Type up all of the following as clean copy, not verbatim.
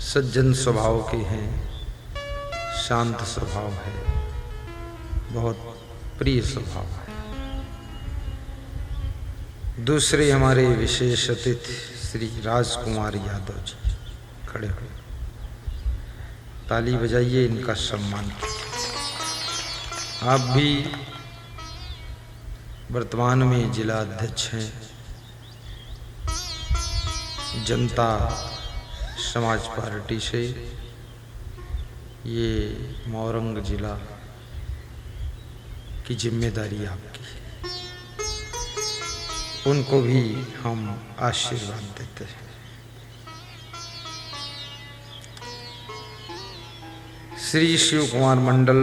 सज्जन स्वभाव के हैं, शांत स्वभाव है, बहुत प्रिय स्वभाव है। दूसरे हमारे विशेष अतिथि श्री राजकुमार यादव जी खड़े हुए, ताली बजाइए, इनका सम्मान कीजिए। आप भी वर्तमान में जिला अध्यक्ष हैं जनता समाज पार्टी से। ये मोरंग जिला की जिम्मेदारी आपकी है, उनको भी हम आशीर्वाद देते हैं। श्री शिव कुमार मंडल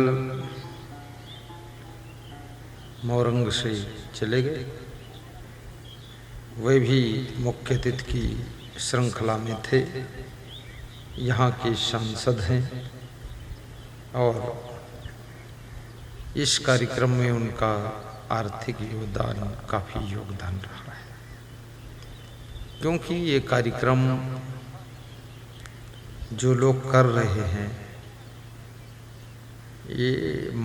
मोरंग से चले गए, वे भी मुख्य अतिथि की श्रृंखला में थे। यहाँ के सांसद हैं और इस कार्यक्रम में उनका आर्थिक योगदान, काफ़ी योगदान रहा है, क्योंकि ये कार्यक्रम जो लोग कर रहे हैं, ये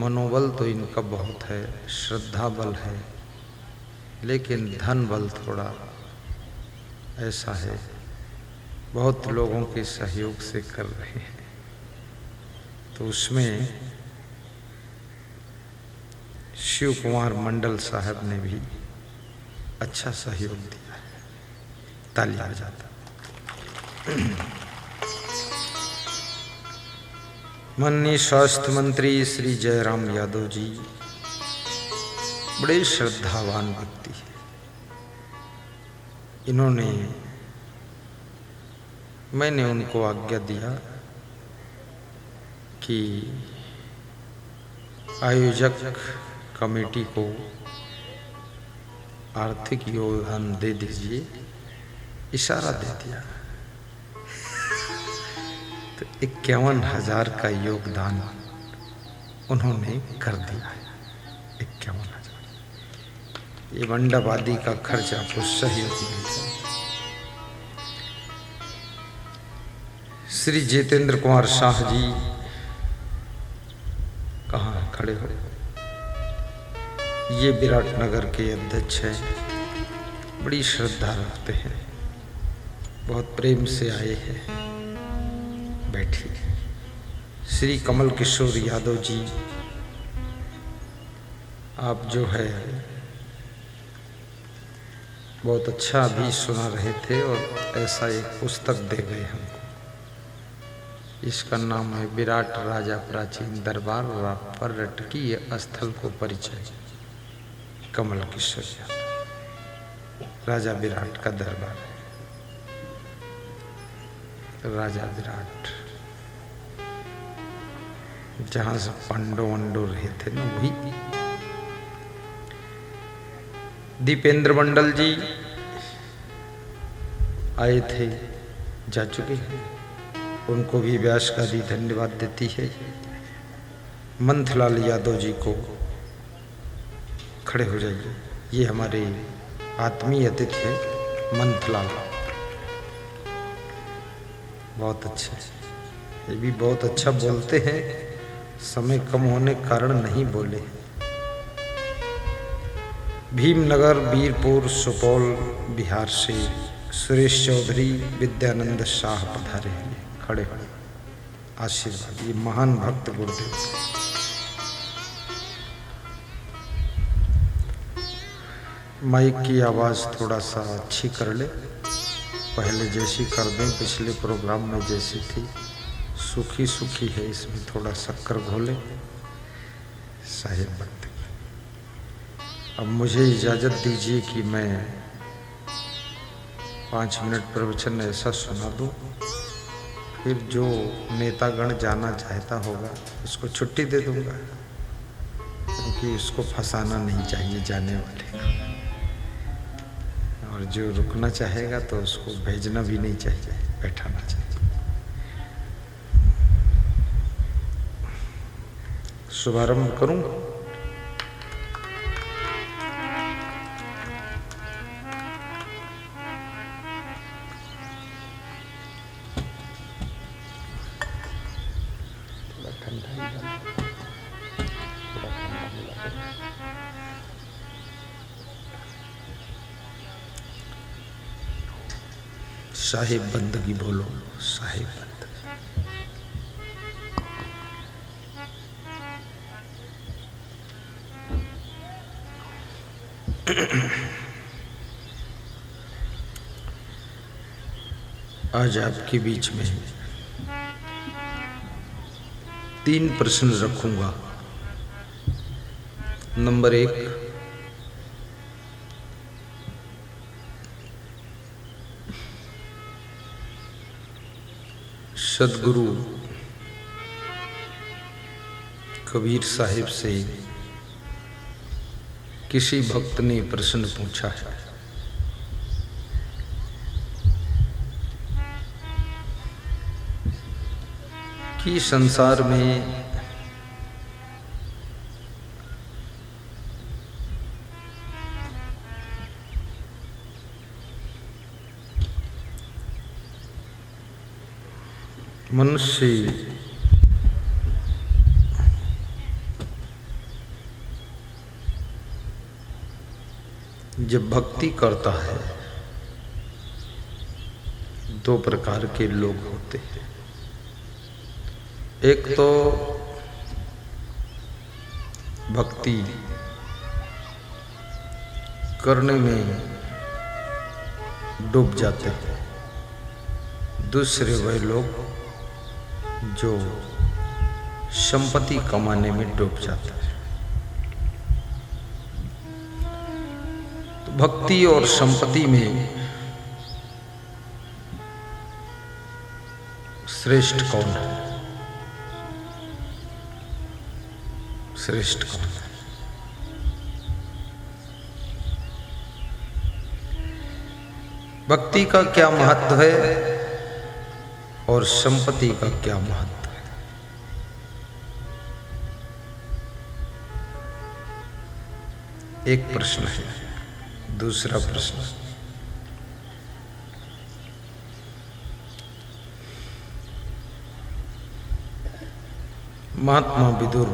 मनोबल तो इनका बहुत है, श्रद्धा बल है, लेकिन धन बल थोड़ा ऐसा है, बहुत लोगों के सहयोग से कर रहे हैं। तो उसमें शिव कुमार मंडल साहब ने भी अच्छा सहयोग दिया है, तालियां बजाता। माननीय स्वास्थ्य मंत्री श्री जयराम यादव जी बड़े श्रद्धावान व्यक्ति है। मैंने उनको आज्ञा दिया कि आयोजक कमेटी को आर्थिक योगदान दे दीजिए, इशारा दे दिया। तो 51,000 का योगदान उन्होंने कर दिया है। 51,000 ये मंडप आदि का खर्च आपको सहयोग मिलेगा। श्री जितेंद्र कुमार शाह जी कहाँ खड़े हो? ये विराटनगर के अध्यक्ष हैं, बड़ी श्रद्धा रखते हैं, बहुत प्रेम से आए हैं। बैठिए। श्री कमल किशोर यादव जी, आप जो है बहुत अच्छा भी सुना रहे थे और ऐसा एक पुस्तक दे गए हमको। इसका नाम है विराट राजा प्राचीन दरबार पर्यटकीय स्थल को परिचय। कमल किशोर यादव, राजा विराट का दरबार है। राजा विराट जहां से पांडव रहे थे ना, वही। दीपेंद्र मंडल जी आए थे, जा चुके हैं, उनको भी व्यास का भी धन्यवाद देती है। मंथलाल यादव जी को खड़े हो जाइए, ये हमारे आत्मीय अतिथि हैं मंथलाल, बहुत अच्छे, ये भी बहुत अच्छा बोलते हैं, समय कम होने के कारण नहीं बोले। भीमनगर बीरपुर सुपौल बिहार से सुरेश चौधरी विद्यानंद शाह पधारे हैं, खड़े हो, आशीर्वाद। ये महान भक्त गुरुदेव। माइक की आवाज़ थोड़ा सा अच्छी कर ले, पहले जैसी कर दें, पिछले प्रोग्राम में जैसी थी, सूखी सूखी है, इसमें थोड़ा शक्कर घोले साहिब भक्त। अब मुझे इजाज़त दीजिए कि मैं 5 मिनट प्रवचन ऐसा सुना दूं, फिर जो नेतागण जाना चाहता होगा उसको छुट्टी दे दूंगा, क्योंकि उसको फंसाना नहीं चाहिए जाने वाले को, और जो रुकना चाहेगा तो उसको भेजना भी नहीं चाहिए, बैठाना चाहिए। शुभारंभ करूं। साहिब बंदगी बोलो, साहिब बंदगी। आज आपके बीच में 3 प्रश्न रखूंगा। नंबर 1, सदगुरु कबीर साहिब से किसी भक्त ने प्रश्न पूछा है कि संसार में मनुष्य जब भक्ति करता है 2 प्रकार के लोग होते हैं। एक तो भक्ति करने में डूब जाते हैं, दूसरे वह लोग जो संपत्ति कमाने में डूब जाते हैं। तो भक्ति और संपत्ति में श्रेष्ठ कौन है? श्रेष्ठ कौन है? भक्ति का क्या महत्व है और संपत्ति का क्या महत्व है? एक प्रश्न है। दूसरा प्रश्न, महात्मा विदुर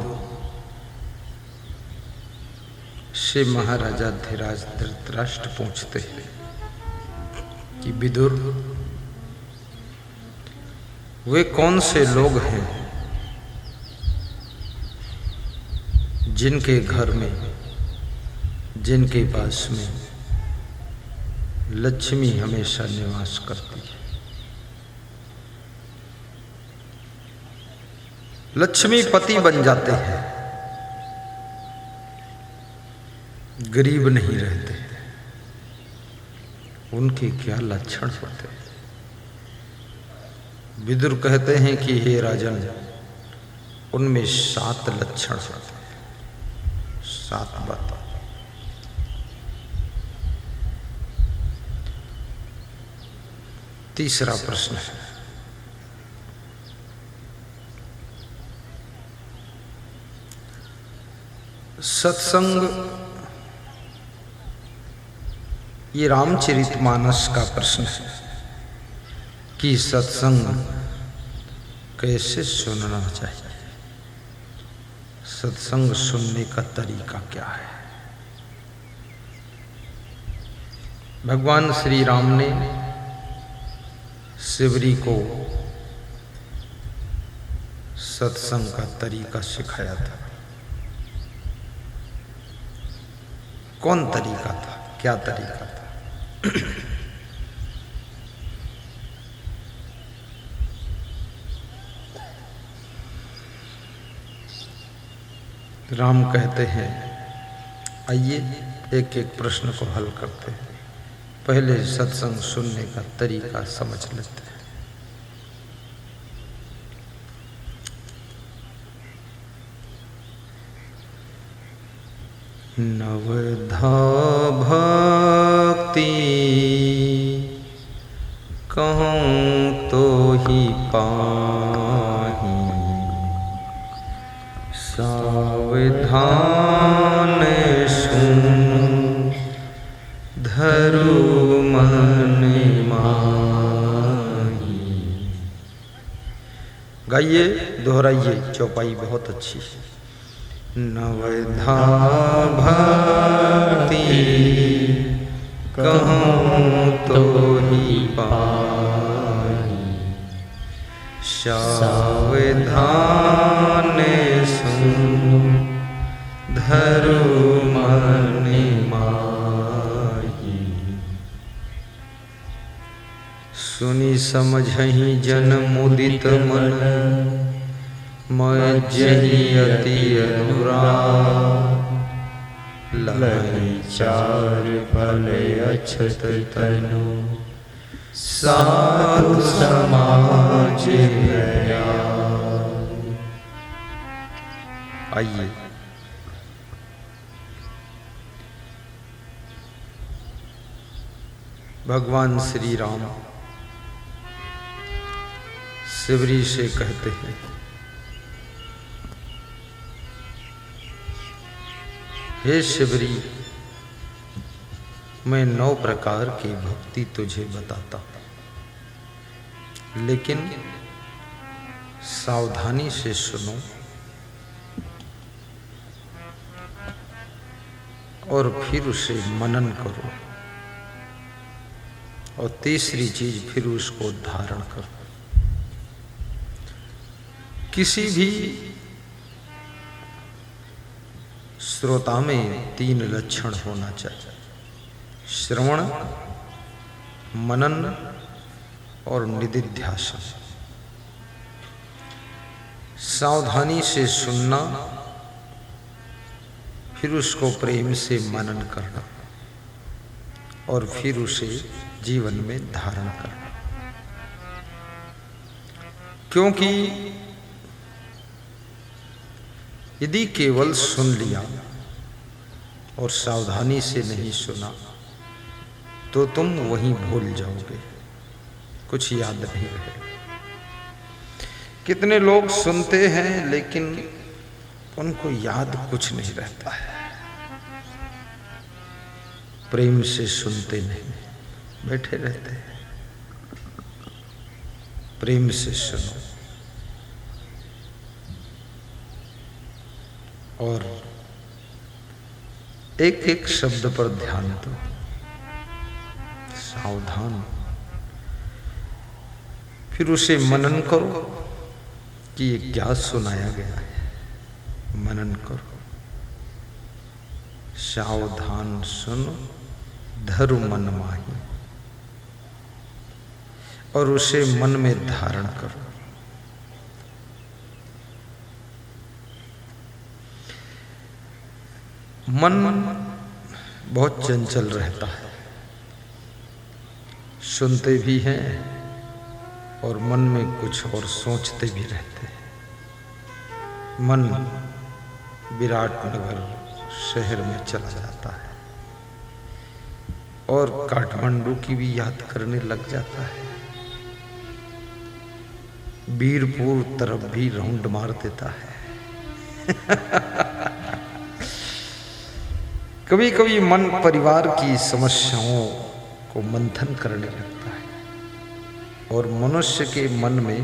से महाराजा धीराज धृतराष्ट्र पूछते हैं कि विदुर, वे कौन से लोग हैं जिनके घर में, जिनके पास में लक्ष्मी हमेशा निवास करती है? लक्ष्मी पति बन जाते हैं, गरीब नहीं रहते, उनके क्या लक्षण होते हैं? विदुर कहते हैं कि हे राजन, उनमें 7 लक्षण होते हैं। 7 बातें। तीसरा प्रश्न है, सत्संग, ये रामचरितमानस का प्रश्न है कि सत्संग कैसे सुनना चाहिए, सत्संग सुनने का तरीका क्या है? भगवान श्री राम ने शिवरी को सत्संग का तरीका सिखाया था। कौन तरीका था, क्या तरीका था? राम कहते हैं, आइए एक एक प्रश्न को हल करते हैं। पहले सत्संग सुनने का तरीका समझ लेते हैं। नवधा भक्ति कहूँ तो ही पाही, सावधान सुन धरु मन माही। गाइए, दोहराइए, चौपाई बहुत अच्छी है। नवधा भक्ति कहूँ तो ही पाही, सावधान सुनो धरो मन माही, सुनी समझहि जन मुदित मन, मज्जहि अति अनुराग, लहै चार फल अछत तनु, साधु समाज प्रयाग। आइए भगवान श्री राम शिवरी से कहते हैं, हे शिवरी, मैं 9 प्रकार की भक्ति तुझे बताता हूं, लेकिन सावधानी से सुनो और फिर उसे मनन करो, और तीसरी चीज फिर उसको धारण करो। किसी भी श्रोता में 3 लक्षण होना चाहिए: श्रवण, मनन और निदिध्यासन। सावधानी से सुनना, फिर उसको प्रेम से मनन करना और फिर उसे जीवन में धारण करना। क्योंकि यदि केवल सुन लिया और सावधानी से नहीं सुना तो तुम वहीं भूल जाओगे, कुछ याद नहीं रहेगा। कितने लोग सुनते हैं लेकिन उनको याद कुछ नहीं रहता है। प्रेम से सुनते नहीं, बैठे रहते हैं। प्रेम से सुनो और एक एक शब्द पर ध्यान दो, सावधान। फिर उसे मनन करो कि ये क्या सुनाया गया है, मनन करो। सावधान सुनो धरु मन माही, और उसे मन में धारण करो। मन बहुत चंचल रहता है, सुनते भी हैं और मन में कुछ और सोचते भी रहते हैं। मन विराटनगर शहर में चला जाता है और काठमांडू की भी याद करने लग जाता है। बीरपुर तरफ भी राउंड मार देता है। कभी कभी मन परिवार की समस्याओं को मंथन करने लगता है और मनुष्य के मन में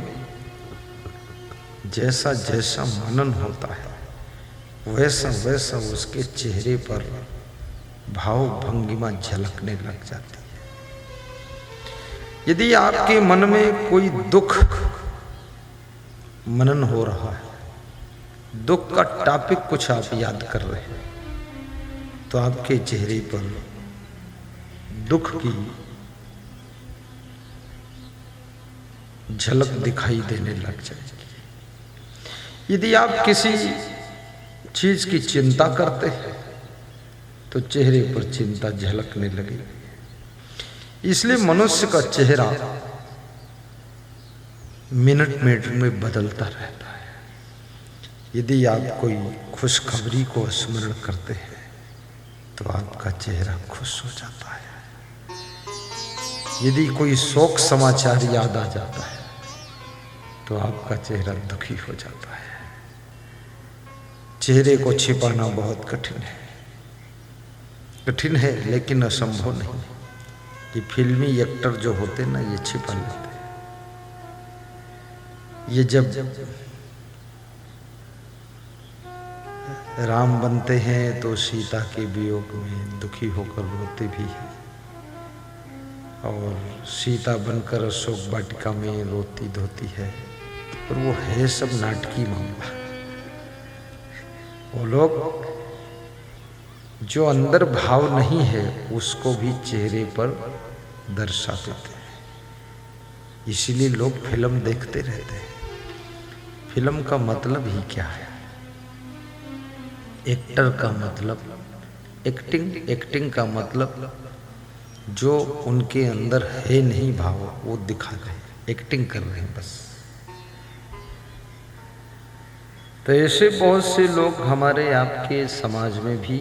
जैसा जैसा मनन होता है वैसा वैसा उसके चेहरे पर भाव भंगिमा झलकने लग जाती है। यदि आपके मन में कोई दुख मनन हो रहा है, दुख का टॉपिक कुछ आप याद कर रहे हैं, तो आपके चेहरे पर दुख की झलक दिखाई देने लग जाएगी। यदि आप किसी चीज की चिंता करते हैं तो चेहरे पर चिंता झलकने लगेगी। इसलिए मनुष्य का चेहरा मिनट मिनट में बदलता रहता है। यदि आप कोई खुशखबरी को स्मरण करते हैं तो आपका चेहरा खुश हो जाता है। यदि कोई शोक समाचार याद आ जाता है तो आपका चेहरा दुखी हो जाता है। चेहरे को छिपाना बहुत कठिन है लेकिन असंभव नहीं। कि फिल्मी एक्टर जो होते ना ये छिपा लेते हैं। ये जब राम बनते हैं तो सीता के वियोग में दुखी होकर रोते भी हैं और सीता बनकर अशोक वाटिका में रोती धोती है और वो है सब नाटकी मामला। वो लोग जो अंदर भाव नहीं है उसको भी चेहरे पर दर्शा देते हैं। इसीलिए लोग फिल्म देखते रहते हैं। फिल्म का मतलब ही क्या है? एक्टर का मतलब एक्टिंग, एक्टिंग का मतलब जो उनके अंदर है नहीं भाव वो दिखा रहे हैं, एक्टिंग कर रहे हैं बस। तो ऐसे बहुत से लोग हमारे आपके समाज में भी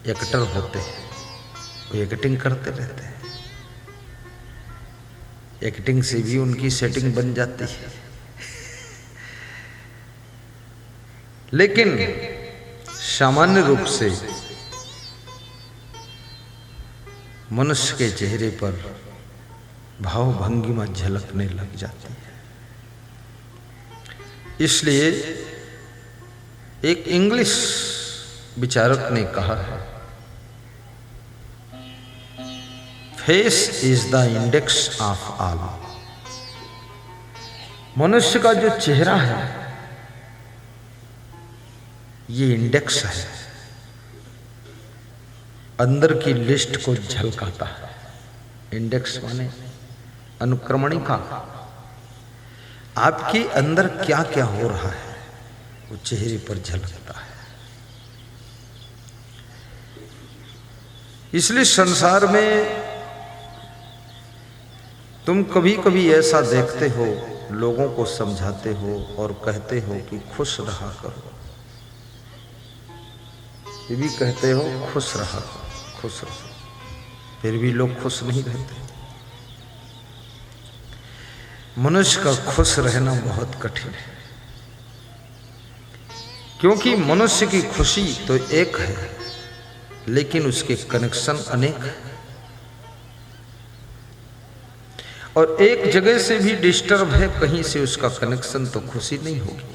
एक्टर होते हैं, वो एक्टिंग करते रहते हैं। एक्टिंग से भी उनकी सेटिंग बन जाती है। लेकिन सामान्य रूप से मनुष्य के चेहरे पर भाव भंगिमा झलकने लग जाती है। इसलिए एक इंग्लिश विचारक ने कहा है, face is the index of all. मनुष्य का जो चेहरा है ये इंडेक्स है, अंदर की लिस्ट को झलकाता है। इंडेक्स माने अनुक्रमणिका। आपके अंदर क्या क्या हो रहा है वो चेहरे पर झलकता है। इसलिए संसार में तुम कभी कभी ऐसा देखते हो, लोगों को समझाते हो और कहते हो कि खुश रहा करो, ये भी कहते हो खुश रहा करो, खुश रहो, फिर भी लोग खुश नहीं रहते। मनुष्य का खुश रहना बहुत कठिन है, क्योंकि मनुष्य की खुशी तो एक है लेकिन उसके कनेक्शन अनेक हैं। और एक जगह से भी डिस्टर्ब है, कहीं से उसका कनेक्शन, तो खुशी नहीं होगी।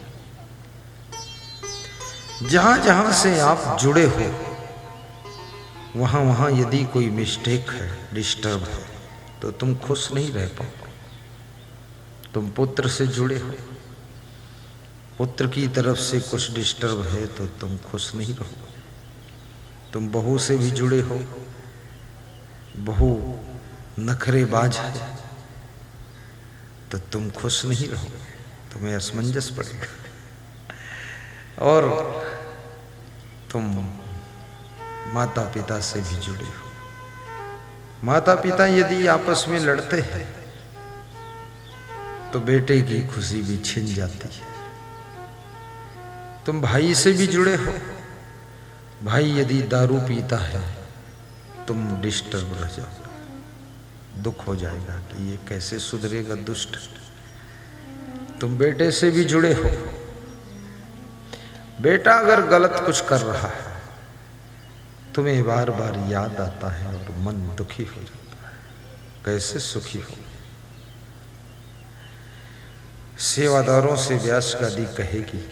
जहां जहां से आप जुड़े हो वहां वहां यदि कोई मिस्टेक है, डिस्टर्ब है, तो तुम खुश नहीं रह पाओगे। तुम पुत्र से जुड़े हो, पुत्र की तरफ से कुछ डिस्टर्ब है तो तुम खुश नहीं रहोगे। तुम बहू से भी जुड़े हो, बहू नखरेबाज है तो तुम खुश नहीं रहोगे, तुम्हें असमंजस पड़ेगा। और तुम माता पिता से भी जुड़े हो, माता पिता यदि आपस में लड़ते हैं तो बेटे की खुशी भी छिन जाती है। तुम भाई से भी जुड़े हो, भाई यदि दारू पीता है तुम डिस्टर्ब रह जाओगे, दुख हो जाएगा कि ये कैसे सुधरेगा दुष्ट। तुम बेटे से भी जुड़े हो, बेटा अगर गलत कुछ कर रहा है तुम्हें बार बार याद आता है और मन दुखी हो जाता है, कैसे सुखी हो। सेवादारों से व्यास गादी कहेगी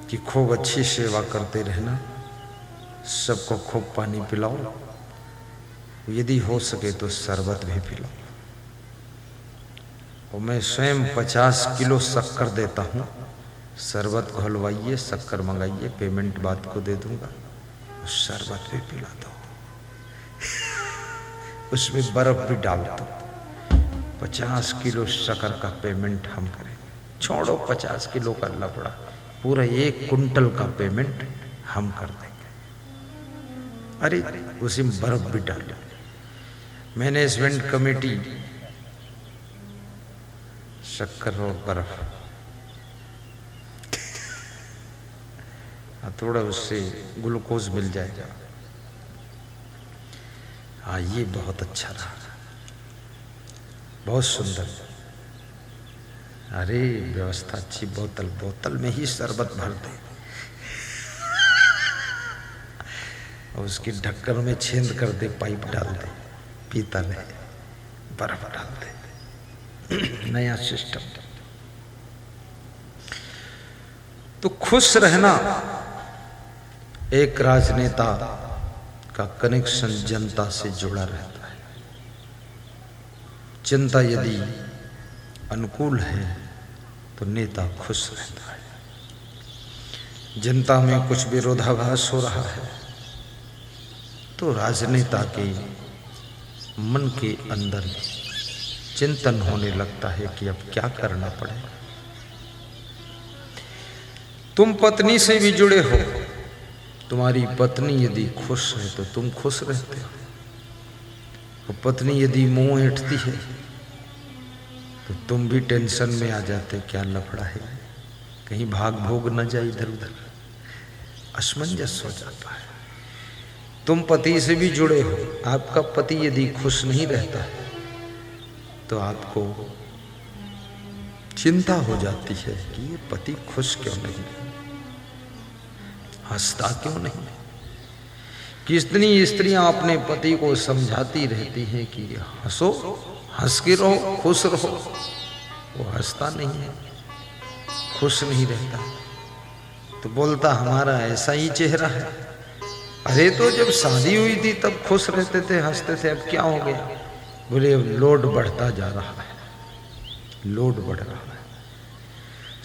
कि खूब अच्छी सेवा करते रहना, सबको खूब पानी पिलाओ, यदि हो सके तो शरबत भी पिलाओ। और मैं स्वयं 50 किलो शक्कर देता हूँ, शरबत घोलवाइए, शक्कर मंगाइए, पेमेंट बाद को दे दूंगा, शरबत भी पिला दो, उसमें बर्फ भी डाल दो। 50 किलो शक्कर का पेमेंट हम करेंगे। छोड़ो 50 किलो का लफड़ा, पूरा 1 कुंटल का पेमेंट हम कर देंगे। अरे उसी में बर्फ भी डाल दो। मैनेजमेंट कमेटी शक्कर और बर्फ, थोड़ा उससे ग्लूकोज मिल जाएगा। हाँ, ये बहुत अच्छा रहा, बहुत सुंदर। अरे व्यवस्था अच्छी, बोतल में ही शरबत भर दे और उसकी ढक्कन में छेद कर दे, पाइप डाल दे, पीता नहीं, बर्फ डाल दे, नया सिस्टम। तो खुश रहना, एक राजनेता का कनेक्शन जनता से जुड़ा रहता है। जनता यदि अनुकूल है तो नेता खुश रहता है। जनता में कुछ विरोधाभास हो रहा है तो राजनेता के मन के अंदर चिंतन होने लगता है कि अब क्या करना पड़ेगा। तुम पत्नी से भी जुड़े हो, तुम्हारी पत्नी यदि खुश है तो तुम खुश रहते हो, और पत्नी यदि मुंह ऐंठती है तो तुम भी टेंशन में आ जाते, क्या लफड़ा है, कहीं भाग भोग न जाए इधर उधर, असमंजस हो जाता है। तुम पति से भी जुड़े हो, आपका पति यदि खुश नहीं रहता है तो आपको चिंता हो जाती है कि ये पति खुश क्यों नहीं, हंसता क्यों नहीं। कितनी स्त्रियां अपने पति को समझाती रहती हैं कि हंसो, हंस के रहो, खुश रहो, वो हंसता नहीं है, खुश नहीं रहता, तो बोलता हमारा ऐसा ही चेहरा है। अरे तो जब शादी हुई थी तब खुश रहते थे, हंसते थे, अब क्या हो गया? बोले लोड बढ़ता जा रहा है, लोड बढ़ रहा है।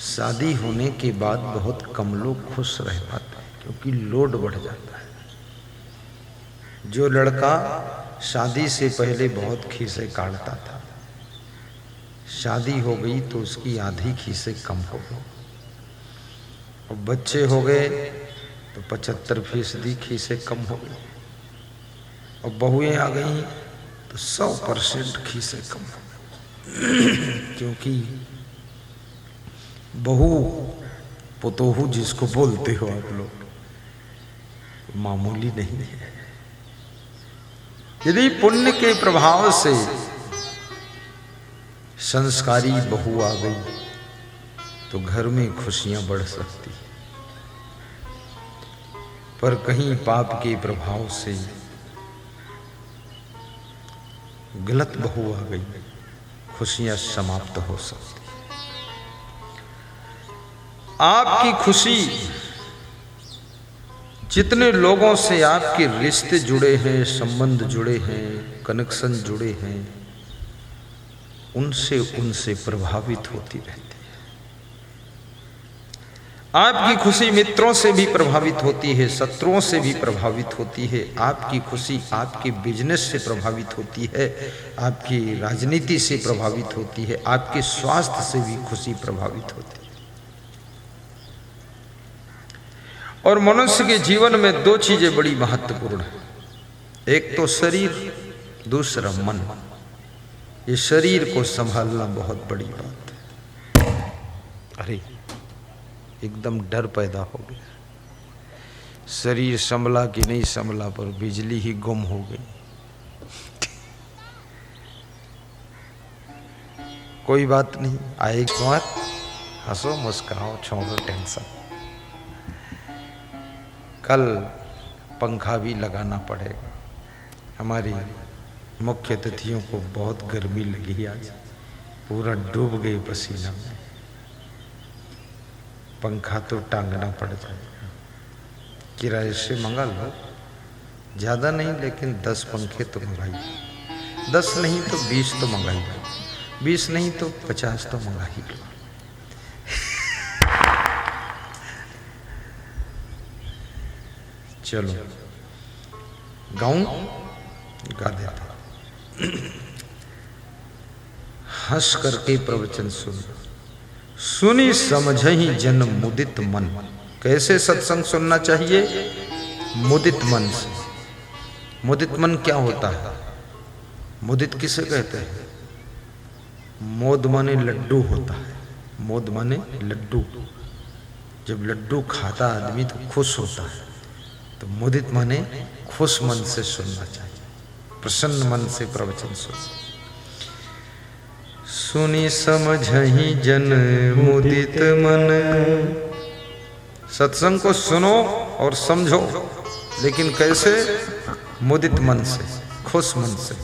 शादी होने के बाद बहुत कम लोग खुश रह पाते हैं क्योंकि लोड बढ़ जाता है। जो लड़का शादी से पहले बहुत खीसे काटता था, शादी हो गई तो उसकी आधी खीसे कम हो गई, और बच्चे हो गए तो 75% खीसे कम हो गई, और बहुएं आ गई तो 100% खीसे कम हो गई। क्योंकि बहू पुतोहू जिसको बोलते हो आप लोग, मामूली नहीं है। यदि पुण्य के प्रभाव से संस्कारी बहू आ गई तो घर में खुशियां बढ़ सकती, पर कहीं पाप के प्रभाव से गलत बहू आ गई, खुशियां समाप्त हो सकती। आपकी खुशी, जितने लोगों से आपके रिश्ते जुड़े हैं, संबंध जुड़े हैं, कनेक्शन जुड़े हैं, उनसे प्रभावित होती रहती है। आपकी खुशी मित्रों से भी प्रभावित होती है, शत्रुओं से भी प्रभावित होती है। आपकी खुशी आपके बिजनेस से प्रभावित होती है, आपकी राजनीति से प्रभावित होती है, आपके स्वास्थ्य से भी खुशी प्रभावित होती है। और मनुष्य के जीवन में दो चीजें बड़ी महत्वपूर्ण है, एक तो शरीर, दूसरा मन। ये शरीर को संभालना बहुत बड़ी बात है। अरे एकदम डर पैदा हो गया, शरीर संभला कि नहीं संभला, पर बिजली ही गुम हो गई। कोई बात नहीं, आएगी बात, हंसो मुस्कुराओ, छोड़ो टेंशन। कल पंखा भी लगाना पड़ेगा। हमारी मुख्य अतिथियों को बहुत गर्मी लगी आज, पूरा डूब गए पसीना में। पंखा तो टांगना पड़ जाएगा, किराए से मंगा लो, ज़्यादा नहीं लेकिन 10 पंखे तो मंगाइए, 10 नहीं तो 20 तो मंगाइए, 20 नहीं तो 50 तो मंगा ही लो। चलो गाऊं, गा देता। हंस करके प्रवचन सुनी समझहि जन मुदित मन। कैसे सत्संग सुनना चाहिए? मुदित मन से। मुदित मन क्या होता है? मुदित किसे कहते हैं? मोद माने लड्डू होता है, मोद माने लड्डू। जब लड्डू खाता आदमी तो खुश होता है, तो मुदित माने खुश मन से सुनना चाहिए, प्रसन्न मन से प्रवचन सुनी समझहि जन मुदित मन। सत्संग को सुनो और समझो, लेकिन कैसे? मुदित मन से, खुश मन से,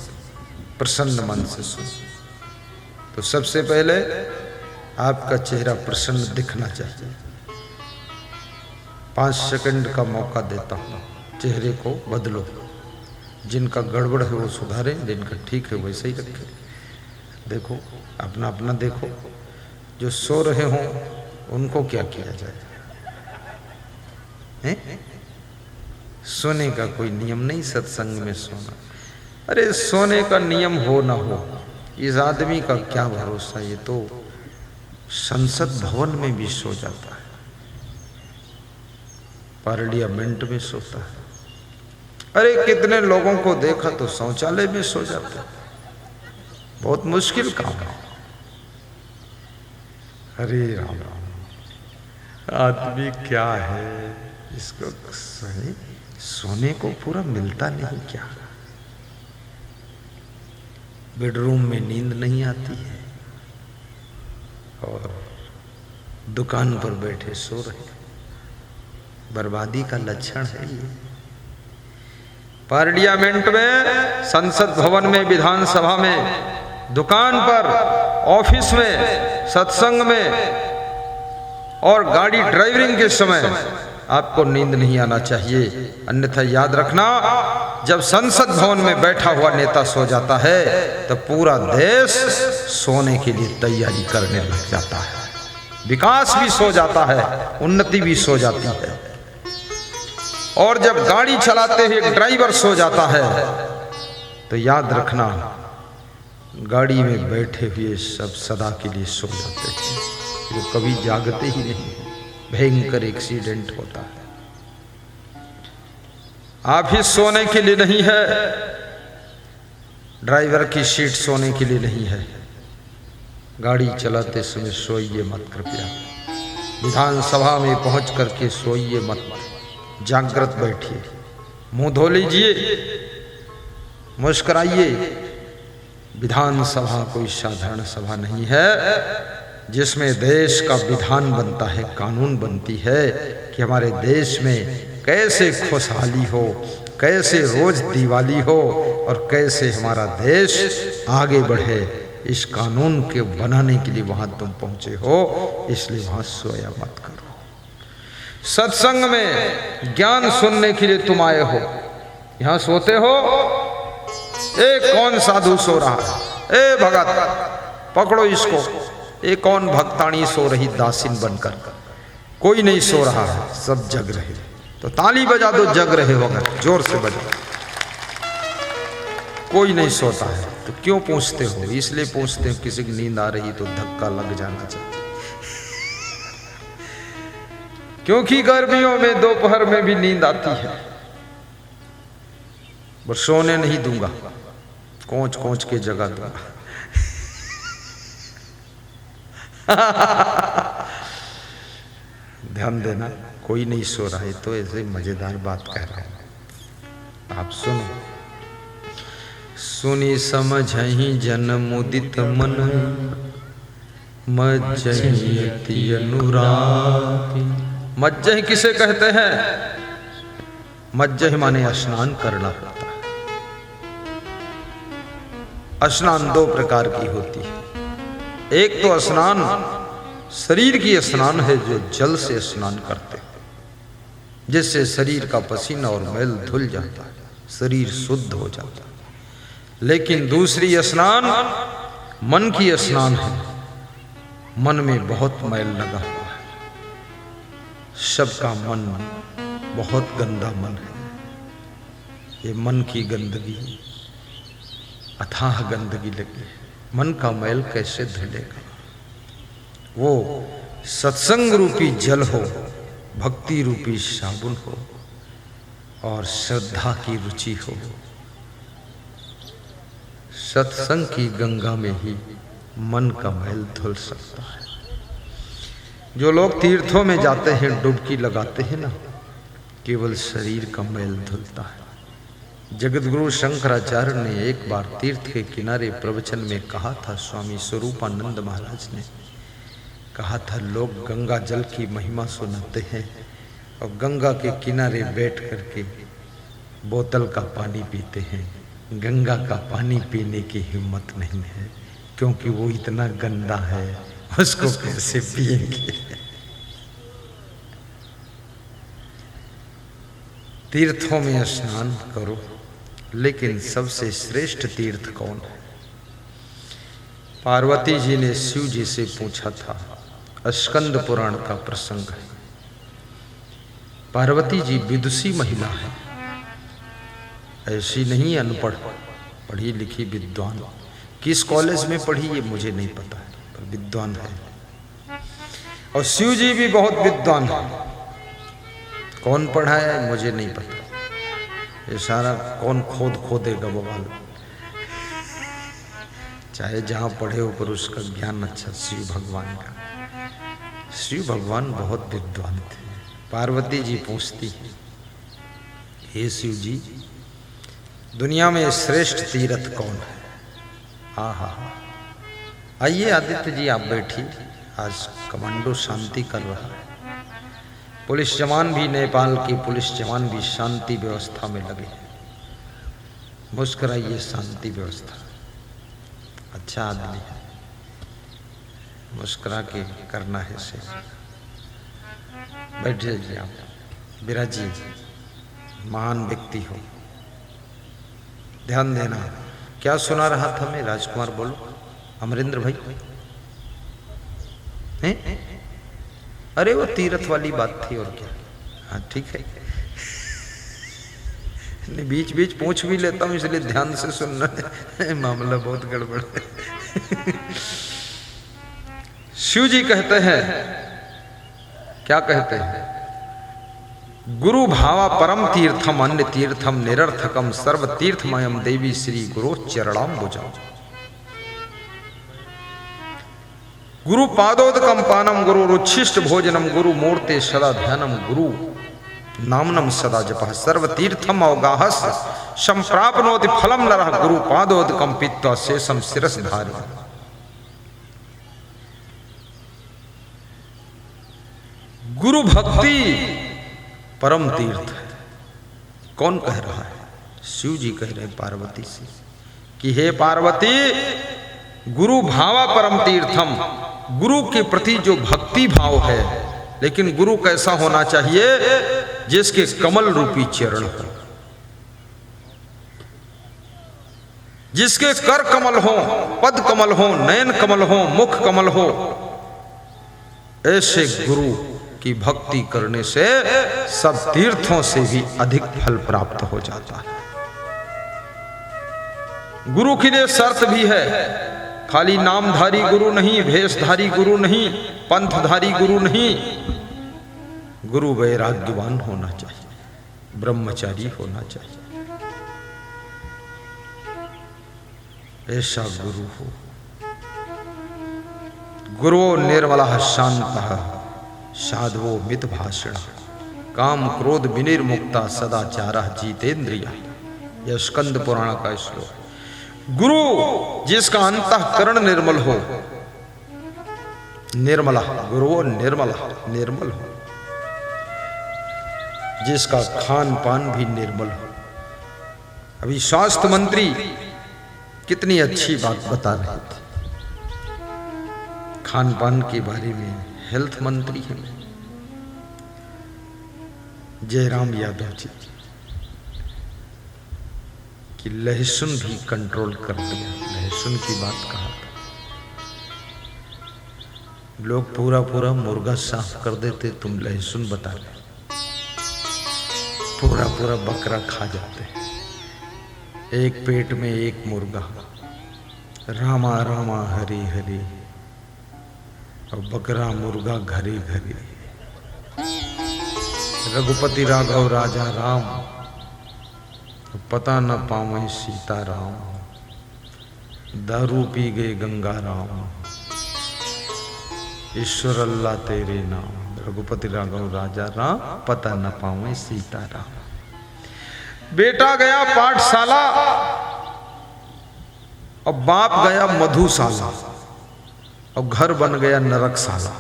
प्रसन्न मन से सुनो। तो सबसे पहले आपका चेहरा प्रसन्न दिखना चाहिए। 5 सेकंड का मौका देता हूँ, चेहरे को बदलो। जिनका गड़बड़ है वो सुधारें, जिनका ठीक है वैसे ही रखें। देखो, अपना अपना देखो। जो सो रहे हों उनको क्या किया जाए? हैं? सोने का कोई नियम नहीं सत्संग में सोना। अरे सोने का नियम हो ना हो, इस आदमी का क्या भरोसा, ये तो संसद भवन में भी सो जाता है, पार्लियामेंट में सोता है। अरे कितने लोगों को देखा तो शौचालय में सो जाता है। बहुत मुश्किल काम है। अरे राम राम, आदमी क्या है, इसको सोने को पूरा मिलता नहीं क्या? बेडरूम में नींद नहीं आती है और दुकान पर बैठे सो रहे। बर्बादी का लक्षण है ये। पार्लियामेंट में, संसद भवन में, विधानसभा में, दुकान पर, ऑफिस में, सत्संग में और गाड़ी ड्राइविंग के समय आपको नींद नहीं आना चाहिए। अन्यथा याद रखना, जब संसद भवन में बैठा हुआ नेता सो जाता है तो पूरा देश सोने के लिए तैयारी करने लग जाता है। विकास भी सो जाता है, उन्नति भी सो जाती है। और जब गाड़ी चलाते हुए ड्राइवर सो जाता है तो याद रखना, गाड़ी में बैठे हुए सब सदा के लिए सो जाते हैं, वो कभी जागते ही नहीं। भयंकर एक्सीडेंट होता है। ऑफिस सोने के लिए नहीं है, ड्राइवर की सीट सोने के लिए नहीं है। गाड़ी चलाते समय सोइए मत कृपया। विधानसभा में पहुंच करके सोइए मत, जागृत बैठिए, मुंह धो लीजिए, मुस्कुराइए। विधानसभा कोई साधारण सभा नहीं है जिसमें देश का विधान बनता है, कानून बनती है कि हमारे देश में कैसे खुशहाली हो, कैसे रोज दिवाली हो और कैसे हमारा देश आगे बढ़े। इस कानून के बनाने के लिए वहां तुम पहुंचे हो, इसलिए वहां सोया मत करो। सत्संग में ज्ञान सुनने के लिए तुम आए हो, यहां सोते हो। कौन साधु सो रहा है? भगत पकड़ो इसको। कौन भक्तानी सो रही दासीन बनकर? कोई नहीं सो रहा है, सब जग रहे। तो ताली बजा दो, जग रहे होगा, जोर से बजा। कोई नहीं सोता है तो क्यों पूछते हो? इसलिए पूछते हो किसी की नींद आ रही तो धक्का लग जाना चाहिए। क्योंकि गर्मियों में दोपहर में भी नींद आती है। बस सोने नहीं दूंगा, कोंच कोंच के जगा दूंगा। ध्यान देना, कोई नहीं सो रहा है तो ऐसे मजेदार बात कह रहा हूं, आप सुनो। सुनी समझहि जन मुदित मन, मज्जहि अनुराग। मज्जहि किसे कहते हैं? मज्जहि माने स्नान करना पड़ता है। स्नान दो प्रकार की होती है। एक तो स्नान शरीर की स्नान है, जो जल से स्नान करते हैं, जिससे शरीर का पसीना और मैल धुल जाता है, शरीर शुद्ध हो जाता है। लेकिन दूसरी स्नान मन की स्नान है। मन में बहुत मैल लगा हुआ है, सबका मन बहुत गंदा मन है। ये मन की गंदगी, अथाह गंदगी लगी है। मन का मैल कैसे धुलेगा? वो सत्संग रूपी जल हो, भक्ति रूपी साबुन हो और श्रद्धा की रुचि हो। सत्संग की गंगा में ही मन का मैल धुल सकता है। जो लोग तीर्थों में जाते हैं, डुबकी लगाते हैं ना, केवल शरीर का मैल धुलता है। जगतगुरु शंकराचार्य ने एक बार तीर्थ के किनारे प्रवचन में कहा था, स्वामी स्वरूपानंद महाराज ने कहा था, लोग गंगा जल की महिमा सुनाते हैं और गंगा के किनारे बैठ करके बोतल का पानी पीते हैं। गंगा का पानी पीने की हिम्मत नहीं है, क्योंकि वो इतना गंदा है, उसको कैसे पिएंगे। तीर्थों में स्नान करो, लेकिन सबसे श्रेष्ठ तीर्थ कौन है? पार्वती जी ने शिव जी से पूछा था, स्कंद पुराण का प्रसंग है। पार्वती जी विदुषी महिला है, ऐसी नहीं अनपढ़, पढ़ी लिखी विद्वान। किस कॉलेज में पढ़ी ये मुझे नहीं पता है, पर विद्वान है। और शिव जी भी बहुत विद्वान है। कौन पढ़ाया है मुझे नहीं पता, ये सारा कौन खोदेगा बवाल। चाहे जहां पढ़े हो पर उसका ज्ञान अच्छा। शिव भगवान का, शिव भगवान बहुत विद्वान थे। पार्वती जी पूछती है, हे शिव जी, दुनिया में श्रेष्ठ तीर्थ कौन है? आहा, आइए आदित्य जी आप बैठिए। आज कमांडो शांति कर रहा है। पुलिस जवान भी, नेपाल की पुलिस जवान भी शांति व्यवस्था में लगे हैं। मुस्कुराइए, शांति व्यवस्था, अच्छा आदमी है, मुस्कुरा के करना है से। बैठ जाइए आप, विराजिए, महान व्यक्ति हो। ध्यान देना। क्या सुना रहा था मैं? राजकुमार बोलो, अमरेंद्र भाई हैं? अरे वो तीर्थ वाली बात थी और क्या। हाँ ठीक है, बीच बीच पूछ भी लेता हूँ इसलिए ध्यान से सुनना है। मामला बहुत गड़बड़ है। शिव जी कहते हैं, क्या कहते हैं? गुरु भावा परम तीर्थम अन्य तीर्थम निरर्थकम सर्व तीर्थमयम देवी श्री गुरु चरणाम्बुजम। गुरु पादोदकम पानम गुरु रुच्छिष्ट भोजनम गुरु मूर्ते सदा ध्यानम गुरु नामनम सदा जपः सर्व तीर्थम अवगाहस संप्राप्नोति फलम नरः गुरु पादोदकम पीत्वा शेषम शिरस धारि। गुरु भक्ति परम तीर्थ है। कौन कह रहा है? शिव जी कह रहे हैं पार्वती से कि हे पार्वती, गुरु भावा परम तीर्थम, गुरु के प्रति जो भक्ति भाव है, लेकिन गुरु कैसा होना चाहिए? जिसके कमल रूपी चरण हो, जिसके कर कमल हो, पद कमल हो, नयन कमल हो, मुख कमल हो। ऐसे गुरु की भक्ति करने से सब तीर्थों से भी अधिक फल प्राप्त हो जाता है। गुरु की लिए शर्त भी है, खाली नामधारी गुरु नहीं, भेषधारी गुरु नहीं, पंथधारी गुरु नहीं। गुरु वैराग्यवान होना चाहिए, ब्रह्मचारी होना चाहिए। ऐसा गुरु हो। गुरु निर्मलः शांतः साधवो मित भाषण काम क्रोध विनिर्मुक्ता सदाचारः जितेंद्रिया। यह स्कंद पुराण का श्लोक। गुरु जिसका अंतःकरण निर्मल हो, निर्मला, गुरु निर्मला, निर्मल हो, जिसका खान पान भी निर्मल हो। अभी स्वास्थ्य मंत्री कितनी अच्छी बात बता रहे थे खान पान के बारे में। हेल्थ मंत्री हैं जयराम यादव जी, कि लहसुन भी कंट्रोल कर दिया। लहसुन की बात कहा था, लोग पूरा पूरा मुर्गा साफ कर देते, तुम लहसुन बता रहे, पूरा पूरा बकरा खा जाते। एक पेट में एक मुर्गा, रामा रामा हरि हरि, और बकरा मुर्गा घरे घरे। रघुपति राघव राजा राम, पता न पावे सीता राम, दारू पी गए गंगा राम, ईश्वर अल्लाह तेरे नाम। रघुपति राघव राजा राम, पता न पावे सीता राम। बेटा गया पाठशाला और बाप गया मधुशाला, और घर बन गया नरकशाला।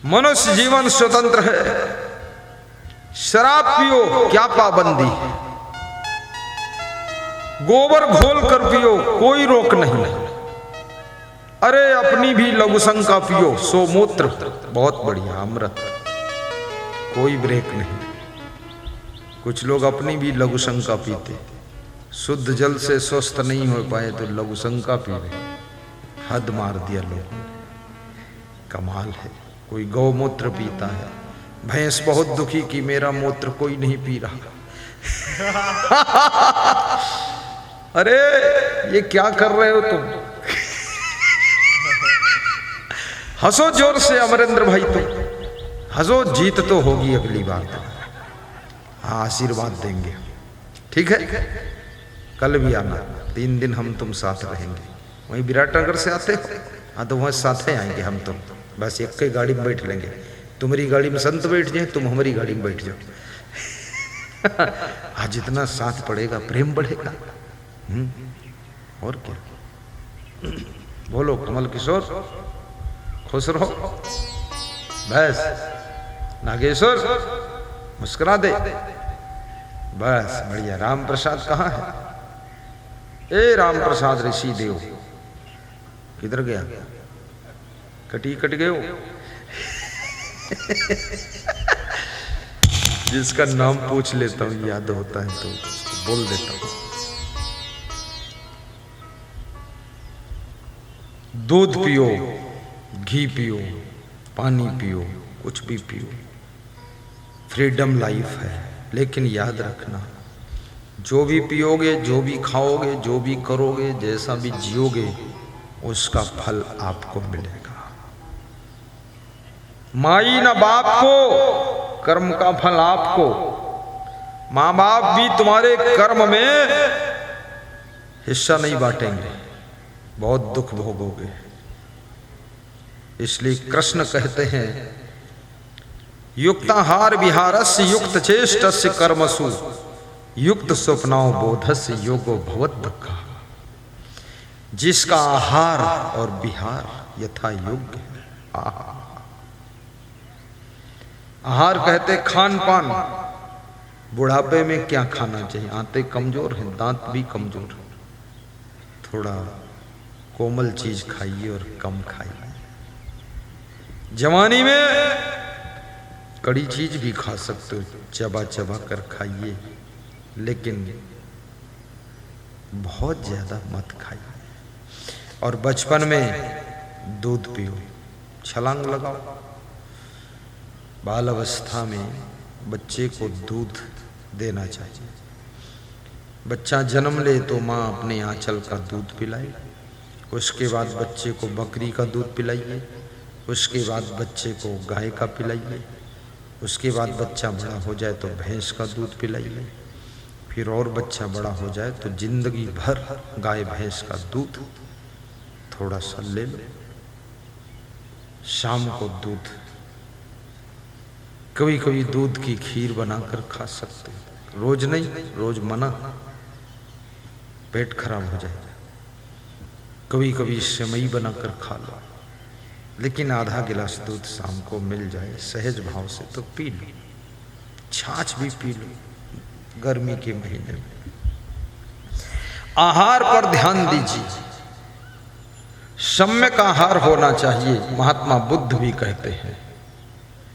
मनुष्य जीवन स्वतंत्र है, शराब पियो क्या पाबंदी है, गोबर घोल कर पियो कोई रोक नहीं। अरे अपनी भी लघुशंका पियो, सोमूत्र बहुत बढ़िया, अमृत, कोई ब्रेक नहीं। कुछ लोग अपनी भी लघुशंका पीते, शुद्ध जल से स्वस्थ नहीं हो पाए तो लघु शंका पी गए। हद मार दिया लोगों ने। कमाल है। कोई गौमूत्र पीता है, भैंस बहुत दुखी कि मेरा मूत्र कोई नहीं पी रहा। अरे ये क्या कर रहे हो तुम? हंसो जोर से अमरेंद्र भाई, तुम हंसो, जीत तो होगी अगली बार। हाँ, आशीर्वाद देंगे, ठीक है? कल भी आना, 3 दिन हम तुम साथ रहेंगे। वहीं विराटनगर से आते हो? हाँ, तो वहाँ साथ ही आएंगे हम तुम, बस एक ही गाड़ी में बैठ लेंगे। तुम्हारी गाड़ी में संत बैठ जाए, तुम हमारी गाड़ी में बैठ जाओ। हाँ, जितना साथ पड़ेगा प्रेम बढ़ेगा। और क्या? बोलो कमल किशोर, खुश रहो। बस नागेश्वर मुस्कुरा दे। बस बढ़िया। राम प्रसाद कहाँ है? ए राम प्रसाद ऋषि देव किधर गया? कट गए हो? जिसका नाम पूछ लेता हूँ याद होता है तो बोल देता हूँ। दूध पियो, घी पियो, पानी पियो, कुछ भी पियो, फ्रीडम लाइफ है। लेकिन याद रखना, जो भी पियोगे, जो भी खाओगे, जो भी करोगे, जैसा भी जियोगे, उसका फल आपको मिलेगा। माई ना बाप को, कर्म का फल आपको। माँ बाप भी तुम्हारे कर्म में हिस्सा नहीं बांटेंगे, बहुत दुख भोगोगे। इसलिए कृष्ण कहते हैं, युक्ताहार विहारस्य युक्त चेष्टस्य कर्मसु युक्त स्वप्नाओ बोधस्य योगो भवत दुःखा। जिसका आहार और विहार यथा योग्य है। आहार कहते खान पान। बुढ़ापे में क्या खाना चाहिए? आंतें कमजोर हैं, दांत भी कमजोर हैं, थोड़ा कोमल चीज खाइए और कम खाइए। जवानी में कड़ी चीज भी खा सकते हो, चबा चबा कर खाइए, लेकिन बहुत ज्यादा मत खाइए। और बचपन में दूध पियो, छलांग लगाओ। बाल अवस्था में बच्चे को दूध देना चाहिए। बच्चा जन्म ले तो माँ अपने आंचल का दूध पिलाए, उसके बाद बच्चे को बकरी का दूध पिलाइए, उसके बाद बच्चे को गाय का पिलाइए, उसके बाद बच्चा बड़ा हो जाए तो भैंस का दूध पिलाइए, फिर और बच्चा बड़ा हो जाए तो जिंदगी भर गाय भैंस का दूध थोड़ा सा ले लो। शाम को दूध, कभी कभी दूध की खीर बनाकर खा सकते हो, रोज नहीं, रोज मना, पेट खराब हो जाएगा। कभी कभी सेवई बनाकर खा लो, लेकिन आधा गिलास दूध शाम को मिल जाए सहज भाव से तो पी लो। छाछ भी पी लो गर्मी के महीने में। आहार पर ध्यान दीजिए, सम्यक आहार होना चाहिए। महात्मा बुद्ध भी कहते हैं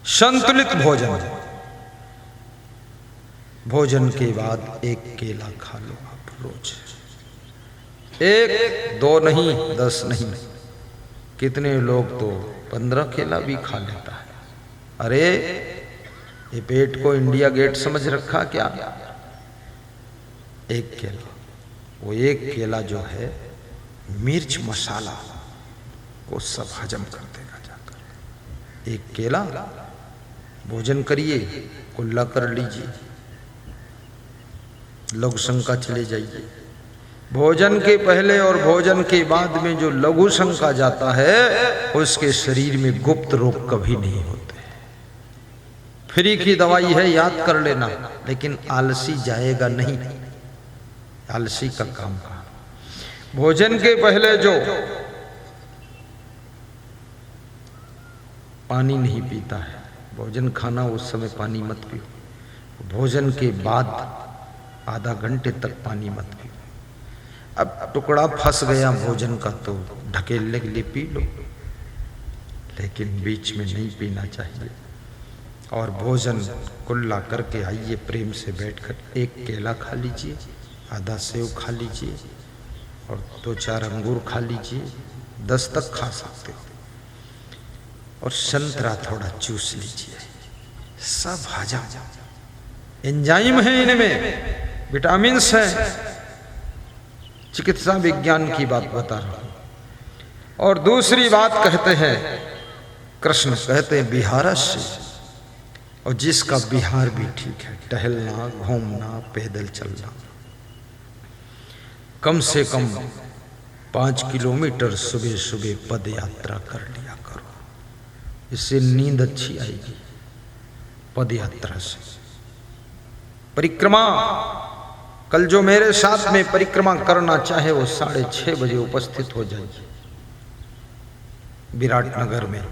संतुलित भोजन। भोजन के बाद एक केला खा लो आप रोज, 1, 2 नहीं, 10 नहीं। कितने लोग तो 15 केला भी खा लेता है। अरे ये पेट को इंडिया गेट समझ रखा क्या? 1 केला, वो 1 केला जो है मिर्च मसाला को सब हजम कर देगा जाकर। 1 केला भोजन करिए, कुल्ला कर लीजिए, लघु शंका चले जाइए। भोजन के पहले और भोजन के बाद में जो लघु शंका जाता है, उसके शरीर में गुप्त रोग कभी नहीं होते। फ्री की दवाई है, याद कर लेना, लेकिन आलसी जाएगा नहीं। आलसी का काम का भोजन के पहले जो पानी नहीं पीता है, भोजन खाना उस समय पानी मत पियो। भोजन के बाद आधा घंटे तक पानी मत पियो। अब टुकड़ा फंस गया भोजन का तो ढकेलने के लिए पी लो, लेकिन बीच में नहीं पीना चाहिए। और भोजन कुल्ला करके आइए, प्रेम से बैठकर 1 केला खा लीजिए, आधा सेव खा लीजिए और 2-4 अंगूर खा लीजिए, 10 तक खा सकते हो। और संतरा थोड़ा चूस लीजिए। सब हजम, एंजाइम है इनमें, विटामिन्स हैं। चिकित्सा विज्ञान की बात बता रहा हूं। और दूसरी बात कहते हैं, कृष्ण कहते हैं बिहारस्य, और जिसका बिहार भी ठीक है, टहलना, घूमना, पैदल चलना, कम से कम 5 किलोमीटर सुबह सुबह पद यात्रा कर लिया करो। इससे नींद अच्छी आएगी। पद यात्रा से परिक्रमा, कल जो मेरे साथ में परिक्रमा करना चाहे वो 6:30 बजे उपस्थित हो जाइए विराटनगर में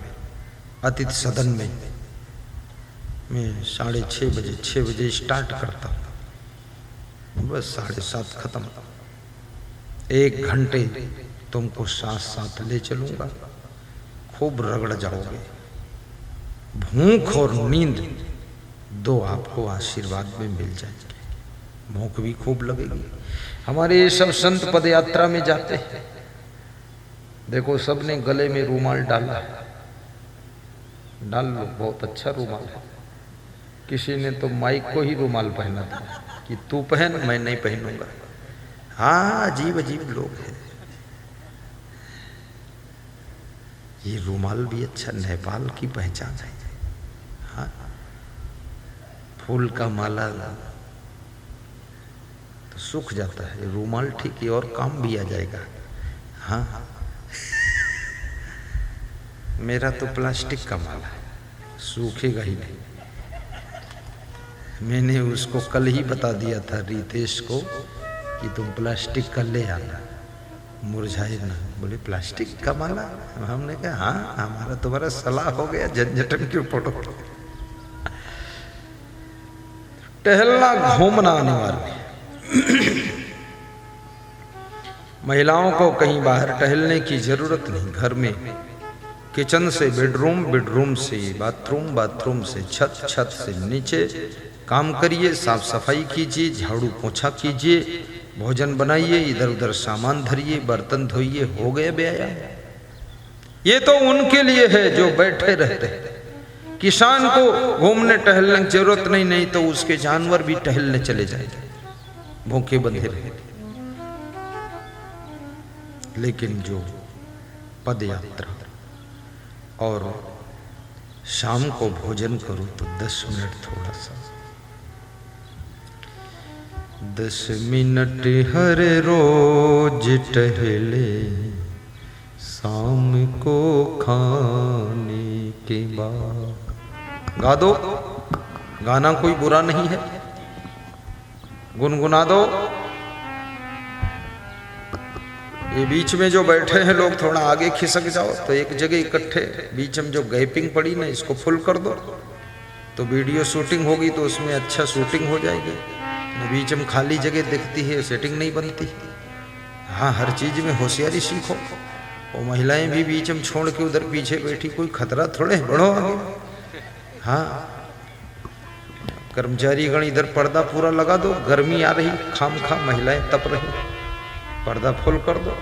अतिथि सदन में। मैं 6:30 बजे 6 बजे स्टार्ट करता हूँ, बस 7:30 खत्म। 1 घंटे तुमको साथ साथ ले चलूंगा, खूब रगड़ जाओगे। भूख और नींद 2 आपको आशीर्वाद में मिल जाएंगे। भूख भी खूब लगेगी। हमारे ये सब संत पद यात्रा में जाते हैं, देखो सबने गले में रूमाल डाला है, डाल लो, बहुत अच्छा रूमाल है। किसी ने तो माइक को ही रूमाल पहना था कि तू पहन, मैं नहीं पहनूंगा। हाँ, अजीब अजीब लोग हैं। ये रूमाल भी अच्छा, नेपाल की पहचान है। हाँ, फूल का माला तो सूख जाता है, रूमाल ठीक है, और काम भी आ जाएगा। हाँ, मेरा तो प्लास्टिक का माला है, सूखेगा ही नहीं। मैंने उसको कल ही बता दिया था रितेश को कि तुम प्लास्टिक का ले आना, मुरझाए ना। बोले प्लास्टिक का माला? हमने कहा हाँ, हमारा तुम्हारा सलाह हो गया, झंझटन क्यों पड़ो। टहलना घूमना अनिवार्य है। महिलाओं को कहीं बाहर टहलने की जरूरत नहीं, घर में किचन से बेडरूम, बेडरूम से बाथरूम, बाथरूम से छत, छत से नीचे काम करिए, साफ सफाई कीजिए, झाड़ू पोछा कीजिए, भोजन बनाइए, इधर उधर सामान धरिए, बर्तन धोइए, हो गए व्यायाम। ये तो उनके लिए है जो बैठे रहते हैं। किसान को घूमने टहलने की जरूरत नहीं, नहीं तो उसके जानवर भी टहलने चले जाएंगे, भूखे बंधे रहे। लेकिन जो पद यात्रा और शाम को भोजन करो तो 10 मिनट थोड़ा सा, 10 मिनट हर रोज टहले, शाम को खाने के बाद। गा दो, गाना कोई बुरा नहीं है, गुनगुना दो। ये बीच में जो बैठे हैं लोग थोड़ा आगे खिसक जाओ, तो एक जगह इकट्ठे, बीच में जो गैपिंग पड़ी ना, इसको फुल कर दो, तो वीडियो शूटिंग होगी तो उसमें अच्छा शूटिंग हो जाएगी। बीच में खाली जगह दिखती है, सेटिंग नहीं बनती। हाँ, हर चीज में होशियारी सीखो। वो महिलाएं भी बीच में छोड़ के उधर पीछे बैठी, कोई खतरा थोड़े, बढ़ो आगे। हाँ, कर्मचारी गण इधर पर्दा पूरा लगा दो, गर्मी आ रही, खाम खा महिलाएं तप रही, पर्दा फुल कर दो।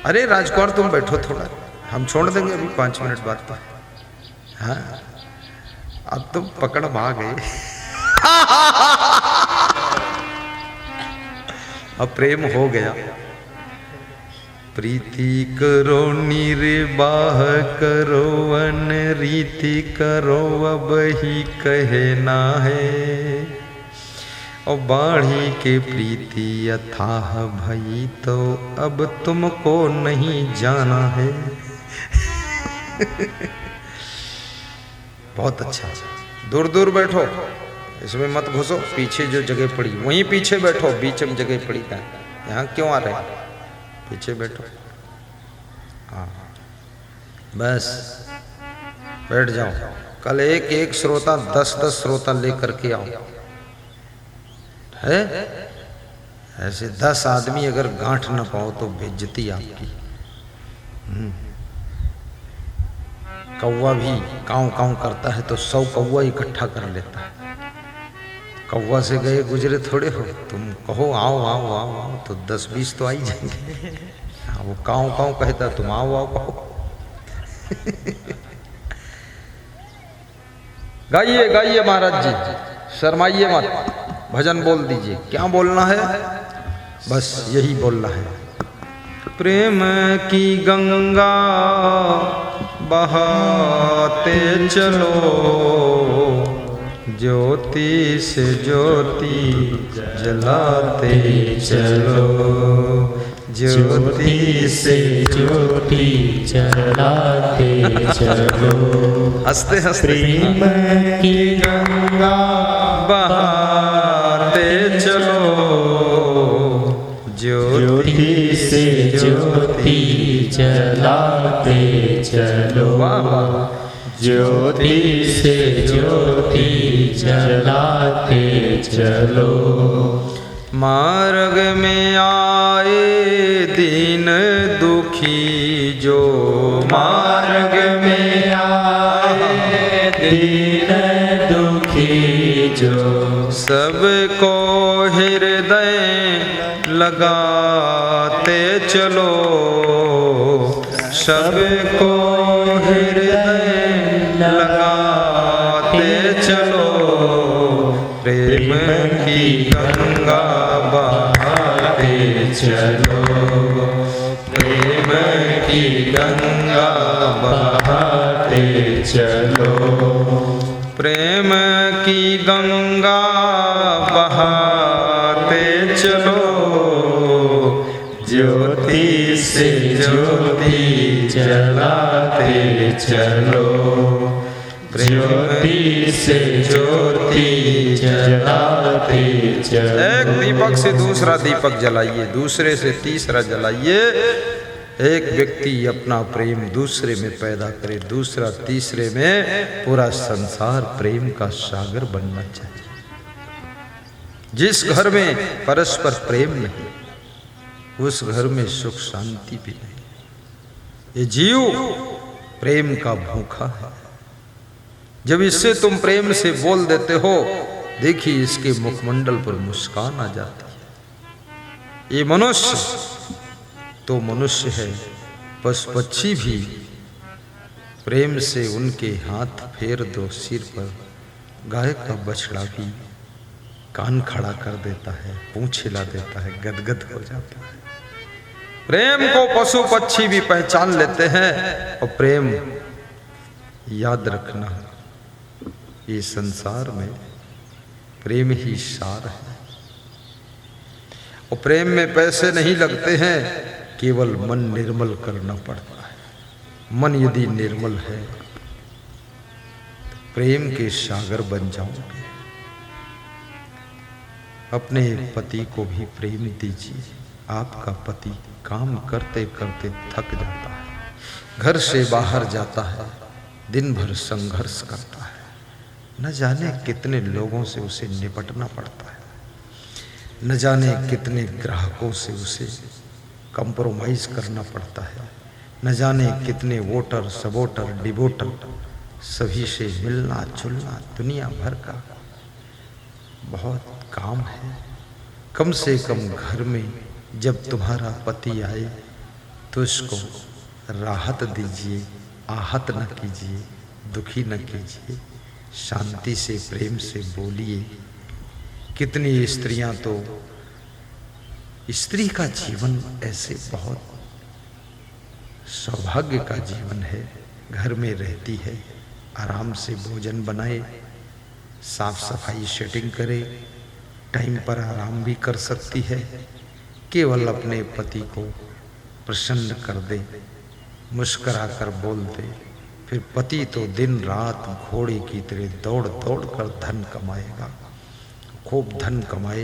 अरे राजकुमार तुम बैठो थोड़ा, हम छोड़ देंगे अभी 5 मिनट बाद पर। हाँ, अब तुम पकड़ में आ गए। अब प्रेम हो गया। प्रीति करो निर्वाह करो, अनरीति करो अब ही कहना है। और बाढ़ी के प्रीति अथाह भई तो अब तुमको नहीं जाना है। बहुत अच्छा, दूर दूर बैठो, इसमें मत घुसो। पीछे जो जगह पड़ी वहीं पीछे बैठो, बीच में जगह पड़ी था, यहाँ क्यों आ रहे? पीछे बैठो। हाँ, बस बैठ जाओ। कल एक एक श्रोता 10-10 श्रोता लेकर के आओ। है ऐसे 10 आदमी अगर गांठ न पाओ तो बेइज्जती आपकी। कौवा भी काऊ काऊ करता है तो 100 कौवा इकट्ठा कर लेता है। कौवा से गए गुजरे थोड़े हो, तुम कहो आओ आओ आओ आओ तो 10-20 तो आ ही जाएंगे। हाँ, वो काऊ काऊ कहता, तुम आओ आओ कहो। गाइए गाइए महाराज जी, शर्माइए मत, भजन बोल दीजिए। क्या बोलना है? बस यही बोलना है। प्रेम की गंगा बहाते चलो, ज्योति से ज्योति जलाते चलो, ज्योति से ज्योति जलाते चलो। हंसते हंसते प्रेम की गंगा बहाते चलो, ज्योति से ज्योति जलाते चलो, ज्योति से ज्योति जलाते चलो। मार्ग में आए दीन दुखी जो, मार्ग में आए दीन दुखी जो, सबको हृदय लगाते चलो, सबको हृदय लगाते चलो, प्रेम की गंगा बहाते चलो, प्रेम की गंगा बहाते चलो। प्रेम की गंगा बहाते चलो, ज्योति से ज्योति जलाते चलो, ज्योति से ज्योति जलाते चलो। एक दीपक से दूसरा दीपक जलाइए, दूसरे से तीसरा जलाइए। एक व्यक्ति अपना प्रेम दूसरे में पैदा करे, दूसरा तीसरे में, पूरा संसार प्रेम का सागर बनना चाहिए। जिस घर में परस्पर प्रेम नहीं, उस घर में सुख शांति भी नहीं। ये जीव प्रेम का भूखा है। जब इससे तुम प्रेम से बोल देते हो, देखिए इसके मुखमंडल पर मुस्कान आ जाती है। ये मनुष्य तो मनुष्य है, पशु पक्षी भी प्रेम से उनके हाथ फेर दो सिर पर, गाय का बछड़ा भी कान खड़ा कर देता है, पूंछ हिला देता है, गदगद हो जाता है। प्रेम को पशु पक्षी भी पहचान लेते हैं। और प्रेम, याद रखना, ये संसार में प्रेम ही सार है। और प्रेम में पैसे नहीं लगते हैं, केवल मन निर्मल करना पड़ता है। मन यदि निर्मल है तो प्रेम के सागर बन जाओगे। अपने पति को भी प्रेम दीजिए। आपका पति काम करते करते थक जाता है, घर से बाहर जाता है, दिन भर संघर्ष करता है, न जाने कितने लोगों से उसे निपटना पड़ता है, न जाने कितने ग्राहकों से उसे कंप्रोमाइज करना पड़ता है, न जाने कितने वोटर सबोटर डिवोटर सभी से मिलना जुलना, दुनिया भर का बहुत काम है। कम से कम घर में जब तुम्हारा पति आए तो उसको राहत दीजिए, आहत न कीजिए, दुखी न कीजिए, शांति से प्रेम से बोलिए। कितनी स्त्रियां तो, स्त्री का जीवन ऐसे बहुत सौभाग्य का जीवन है, घर में रहती है, आराम से भोजन बनाए, साफ सफाई सेटिंग करे, टाइम पर आराम भी कर सकती है, केवल अपने पति को प्रसन्न कर दे, मुस्कुरा कर बोल दे। फिर पति तो दिन रात घोड़े की तरह दौड़ दौड़ कर धन कमाएगा। खूब धन कमाए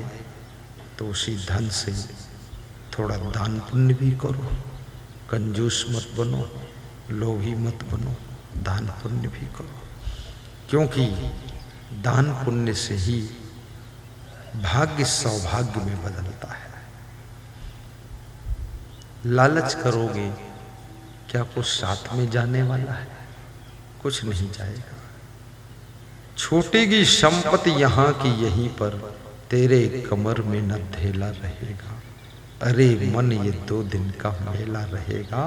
तो उसी धन से थोड़ा दान पुण्य भी करो, कंजूस मत बनो, लोभी मत बनो, दान पुण्य भी करो। क्योंकि दान पुण्य से ही भाग्य सौभाग्य में बदलता है। लालच करोगे, क्या कुछ साथ में जाने वाला है? कुछ नहीं जाएगा। छूटेगी संपत्ति यहाँ की यहीं पर, तेरे कमर में न धेला रहेगा। अरे मन ये 2 दिन का मेला रहेगा,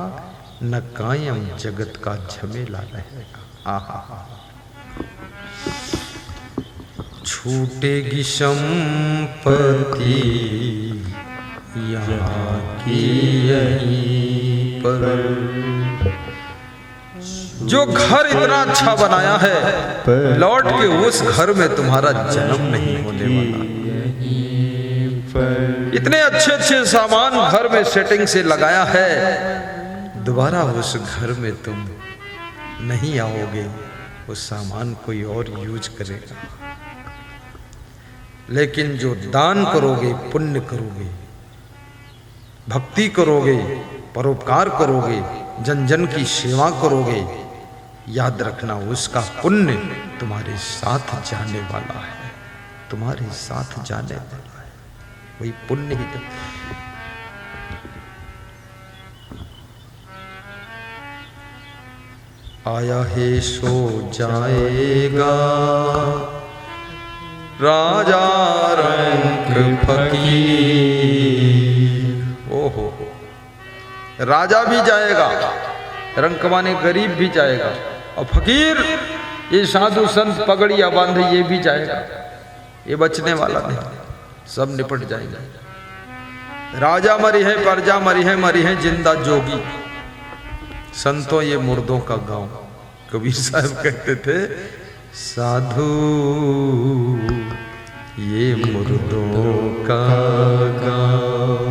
न कायम जगत का झमेला रहेगा। आहा, छूटेगी संपत्ति यहाँ की यहीं पर। जो घर इतना अच्छा बनाया है, लौट के उस घर में तुम्हारा जन्म नहीं होने वाला। इतने अच्छे अच्छे सामान घर में सेटिंग से लगाया है, दोबारा उस घर में तुम नहीं आओगे, उस सामान कोई और यूज करेगा। लेकिन जो दान करोगे, पुण्य करोगे, भक्ति करोगे, परोपकार करोगे, जन जन की सेवा करोगे, याद रखना उसका पुण्य तुम्हारे साथ जाने वाला है, तुम्हारे साथ जाने वाला है, वही पुण्य ही। आया है सो जाएगा राजा रंक फकीर। ओहो, राजा भी जाएगा, रंक माने गरीब भी जाएगा, और फकीर ये साधु संत पगड़िया बांधे ये भी जाएगा। ये बचने वाला नहीं, सब निपट जाएगा। राजा मरी है, प्रजा मरी है जिंदा जोगी। संतों ये मुर्दों का गांव। कबीर साहब कहते थे, साधु ये मुर्दों का गांव।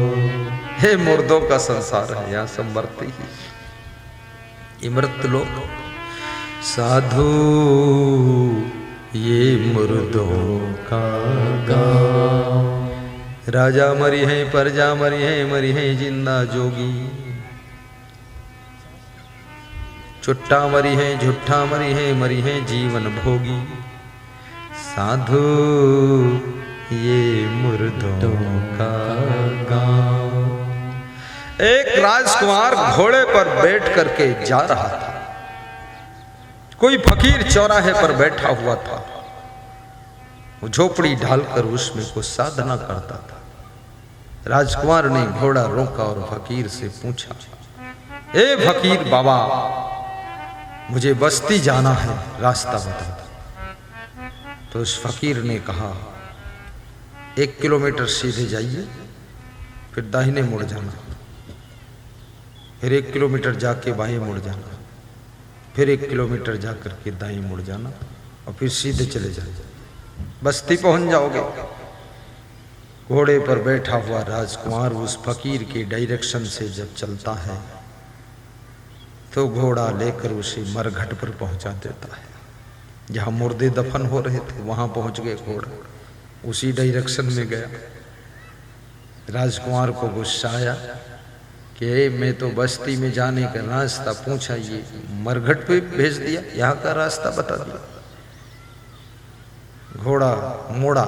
हे मुर्दों का संसार है, यहाँ सब मरते ही, ये मृत लोग। साधु ये मुर्दों का गांव। राजा मरी है, प्रजा मरी है जिंदा जोगी। चुट्टा मरी है, झुट्ठा मरी है जीवन भोगी। साधु ये मुर्दों का गांव। एक राजकुमार घोड़े पर बैठ करके जा रहा था। कोई फकीर चौराहे पर बैठा हुआ था, वो झोपड़ी ढालकर उसमें कुछ साधना करता था। राजकुमार ने घोड़ा रोका और फकीर से पूछा, ए फकीर बाबा, मुझे बस्ती जाना है, रास्ता बता दो। तो उस फकीर ने कहा, 1 किलोमीटर सीधे जाइए, फिर दाहिने मुड़ जाना, फिर 1 किलोमीटर जाके बाएं मुड़ जाना, फिर 1 किलोमीटर जाकर के दाएं मुड़ जाना, और फिर सीधे चले जाइए, बस्ती पहुंच जाओगे। घोड़े पर बैठा हुआ राजकुमार उस फकीर के डायरेक्शन से जब चलता है तो घोड़ा लेकर उसे मरघट पर पहुंचा देता है। जहां मुर्दे दफन हो रहे थे वहां पहुंच गए घोड़ा, उसी डायरेक्शन में गया। राजकुमार को गुस्सा आया कि मैं तो बस्ती में जाने का रास्ता पूछा, ये मरघट पे भेज दिया, यहाँ का रास्ता बता दिया। घोड़ा मोड़ा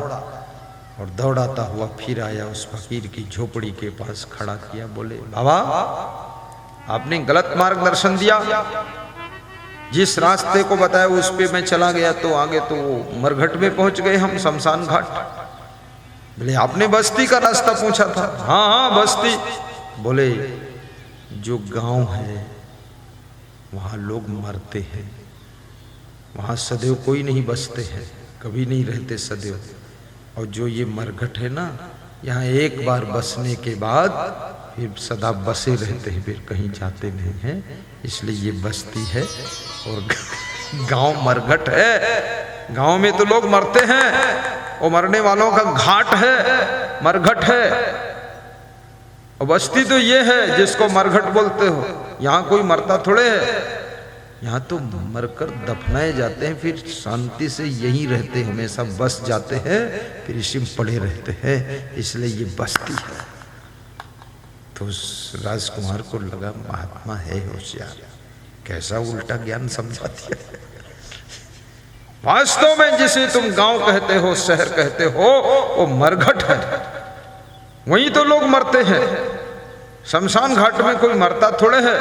और दौड़ाता हुआ फिर आया, उस फकीर की झोपड़ी के पास खड़ा किया। बोले, बाबा आपने गलत मार्गदर्शन दिया, जिस रास्ते को बताया उस पे मैं चला गया तो आगे तो वो मरघट में पहुंच गए हम, शमशान घाट। बोले आपने बस्ती का रास्ता पूछा था। हाँ हाँ बस्ती। बोले जो गांव है वहां लोग मरते हैं, वहां सदैव कोई नहीं बसते हैं, कभी नहीं रहते सदैव। और जो ये मरघट है ना, यहाँ एक बार बसने के बाद फिर सदा बसे रहते हैं, फिर कहीं जाते नहीं हैं, इसलिए ये बस्ती है। और गांव मरघट है, गांव में तो लोग मरते हैं, और मरने वालों का घाट है, मरघट है। और बस्ती तो ये है जिसको मरघट बोलते हो। यहाँ कोई मरता थोड़े है, यहाँ तो मरकर दफनाए जाते हैं, फिर शांति से यहीं रहते हैं, हमेशा बस जाते हैं, फिर इसी में पड़े रहते हैं, इसलिए ये बस्ती है। तो उस राजकुमार को लगा महात्मा है होशियार, कैसा उल्टा ज्ञान समझा दिया। वास्तव में जिसे तुम गांव कहते हो, शहर कहते हो, वो मरघट है, वहीं तो लोग मरते हैं। शमशान घाट में कोई मरता थोड़े है,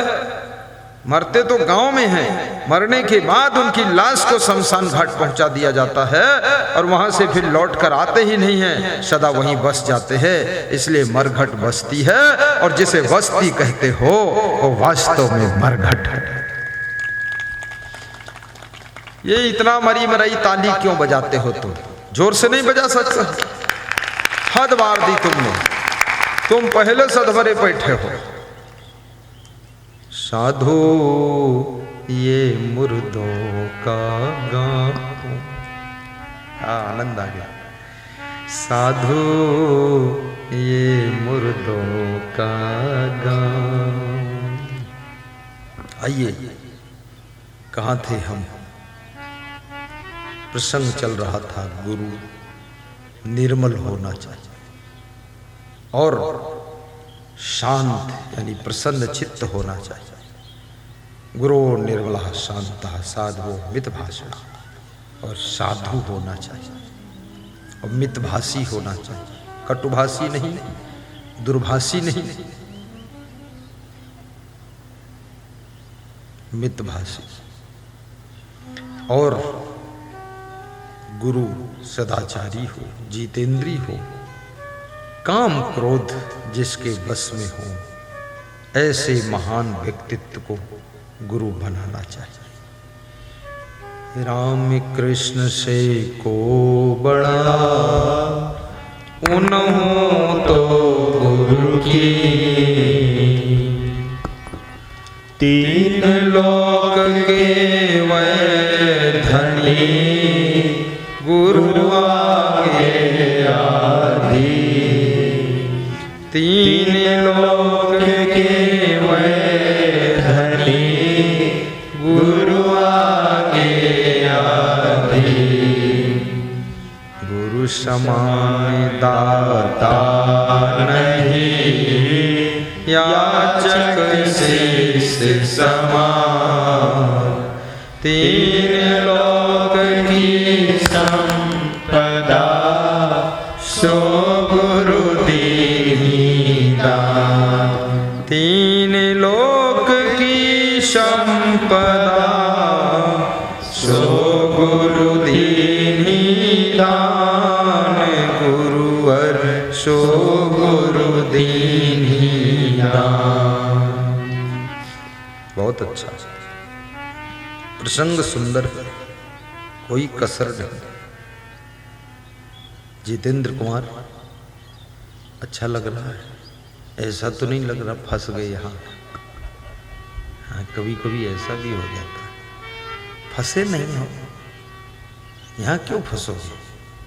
मरते तो गांव में हैं, मरने के बाद उनकी लाश को शमशान घाट पहुंचा दिया जाता है और वहां से फिर लौट कर आते ही नहीं हैं, सदा वहीं बस जाते हैं। इसलिए मरघट बस्ती है, और जिसे बस्ती कहते हो वो वास्तव में मरघट है। ये इतना मरी मराई ताली क्यों बजाते हो तुम? जोर से नहीं बजा सकते, हद मार दी तुमने, तुम पहले सदभरे बैठे हो। साधु ये मुर्दों का गाँव, आनंद आ गया। साधु ये मुर्दों का गाँव। आइए, कहाँ थे हम? प्रसंग चल रहा था, गुरु निर्मल होना चाहिए और शांत यानी प्रसन्न चित्त होना चाहिए। गुरु निर्मला शांता साधु मितभाषण, और साधु होना चाहिए और मितभाषी होना चाहिए, कटुभाषी नहीं, दुर्भाषी नहीं, मितभाषी। और गुरु सदाचारी हो, जितेंद्री हो, काम क्रोध जिसके बस में हो, ऐसे महान व्यक्तित्व को गुरु बनाना चाहिए। राम कृष्ण से को बड़ा उन्हों तो गुरु की, तीन लोक के वै धनी, गुरु आगे आधी। तीन लोक के वै धनी, गुरु आगे आधी। गुरु समान दाता नहीं, याचक शीश समान। तीन लोक की संपदा, सो गुरु दीनी दान। तीन लोक की संपदा, सो गुरु दीनी दान। गुरुवर सो गुरु दीनी दान। बहुत अच्छा प्रसंग, सुंदर, कोई कसर नहीं। जितेंद्र कुमार अच्छा लग रहा है, ऐसा तो नहीं लग रहा फंस गए यहाँ। हाँ, कभी कभी ऐसा भी हो जाता है। फंसे नहीं हो यहाँ, क्यों फंसोगे?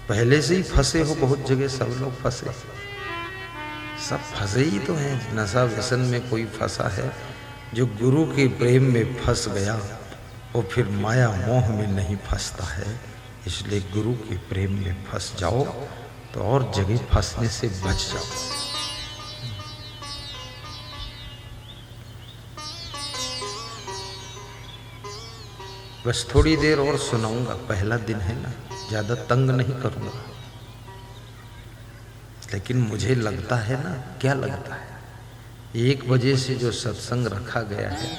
पहले से ही फंसे हो बहुत जगह, सब लोग फंसे, सब फंसे ही तो हैं। नशा व्यसन में कोई फंसा है, जो गुरु के प्रेम में फंस गया वो फिर माया मोह में नहीं फंसता है। इसलिए गुरु के प्रेम में फंस जाओ तो और जगह फंसने से बच जाओ। बस थोड़ी देर और सुनाऊंगा, पहला दिन है ना, ज्यादा तंग नहीं करूंगा। लेकिन मुझे लगता है ना, क्या लगता है, 1 बजे से जो सत्संग रखा गया है,